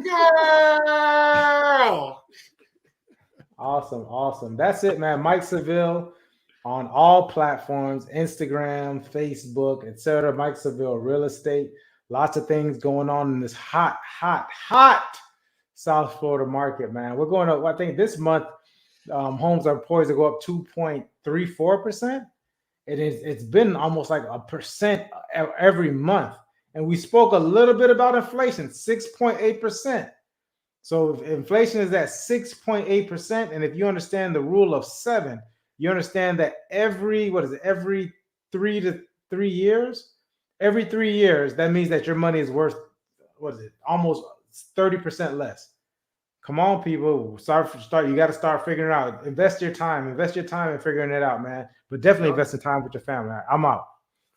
Girl. Awesome. That's it, man. Mike Seville on all platforms, Instagram, Facebook, etc. Mike Seville Real Estate. Lots of things going on in this hot South Florida market, man. We're going up. I think this month homes are poised to go up 2.34%. It's been almost like 1% every month. And we spoke a little bit about inflation, 6.8%. So if inflation is at 6.8%, and if you understand the rule of 7, you understand that every 3 years, that means that your money is worth, almost 30% less. Come on, people, start. You got to start figuring it out. Invest your time in figuring it out, man. But definitely invest in time with your family. I'm out.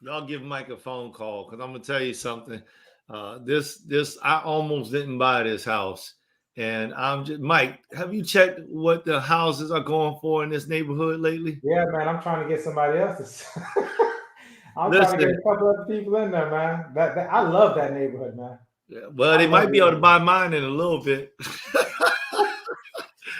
Y'all give Mike a phone call, because I'm gonna tell you something. I almost didn't buy this house, and Mike. Have you checked what the houses are going for in this neighborhood lately? Yeah, man. I'm trying to get somebody else. Trying to get a couple of people in there, man. I love that neighborhood, man. Yeah, well, they might be able to buy mine in a little bit.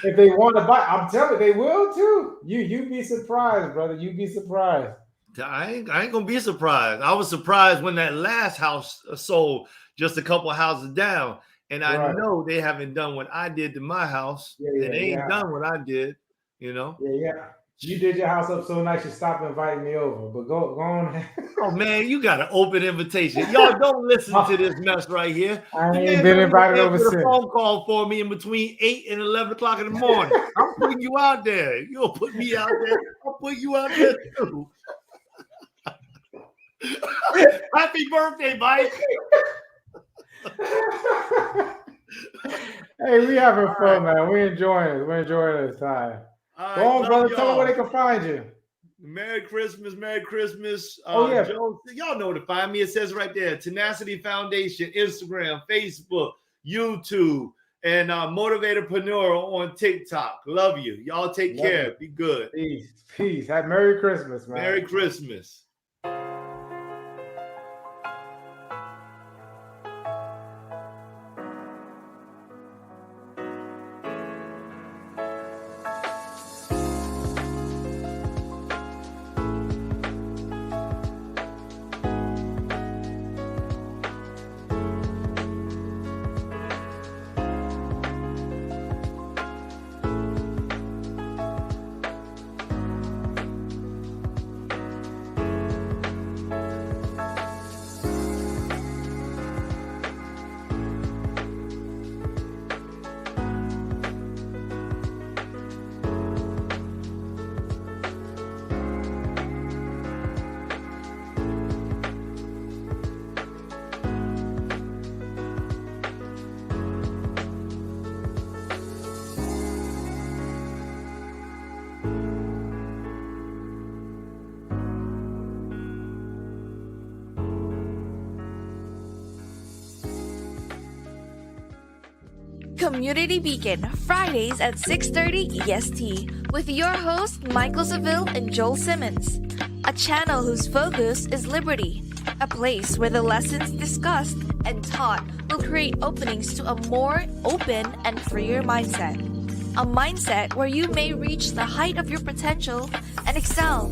If they want to buy, I'm telling you, they will too. You'd be surprised, brother. You'd be surprised. I ain't gonna be surprised. I was surprised when that last house sold just a couple of houses down, and I know they haven't done what I did to my house, and they ain't done what I did. You know. Yeah. You did your house up so nice, you stopped inviting me over. But go on. Oh man, you got an open invitation. Y'all don't listen to this mess right here. I ain't been invited over since. A phone call for me in between 8 and 11 o'clock in the morning. I'm putting you out there. You'll put me out there. I'll put you out there too. Happy birthday, Mike. Hey, we having fun, man. We're enjoying it. We're enjoying this time. Go on, brother. Tell them where they can find you. Merry Christmas. Yeah. Joe, y'all know to find me. It says right there, Tenacity Foundation, Instagram, Facebook, YouTube, and Motivatorpreneur on TikTok. Love you. Y'all take care. Be good. Peace. Have Merry Christmas, man. Merry Christmas. Community Beacon, Fridays at 6:30 EST, with your hosts Michael Seville and Joel Simmons. A channel whose focus is liberty. A place where the lessons discussed and taught will create openings to a more open and freer mindset. A mindset where you may reach the height of your potential and excel.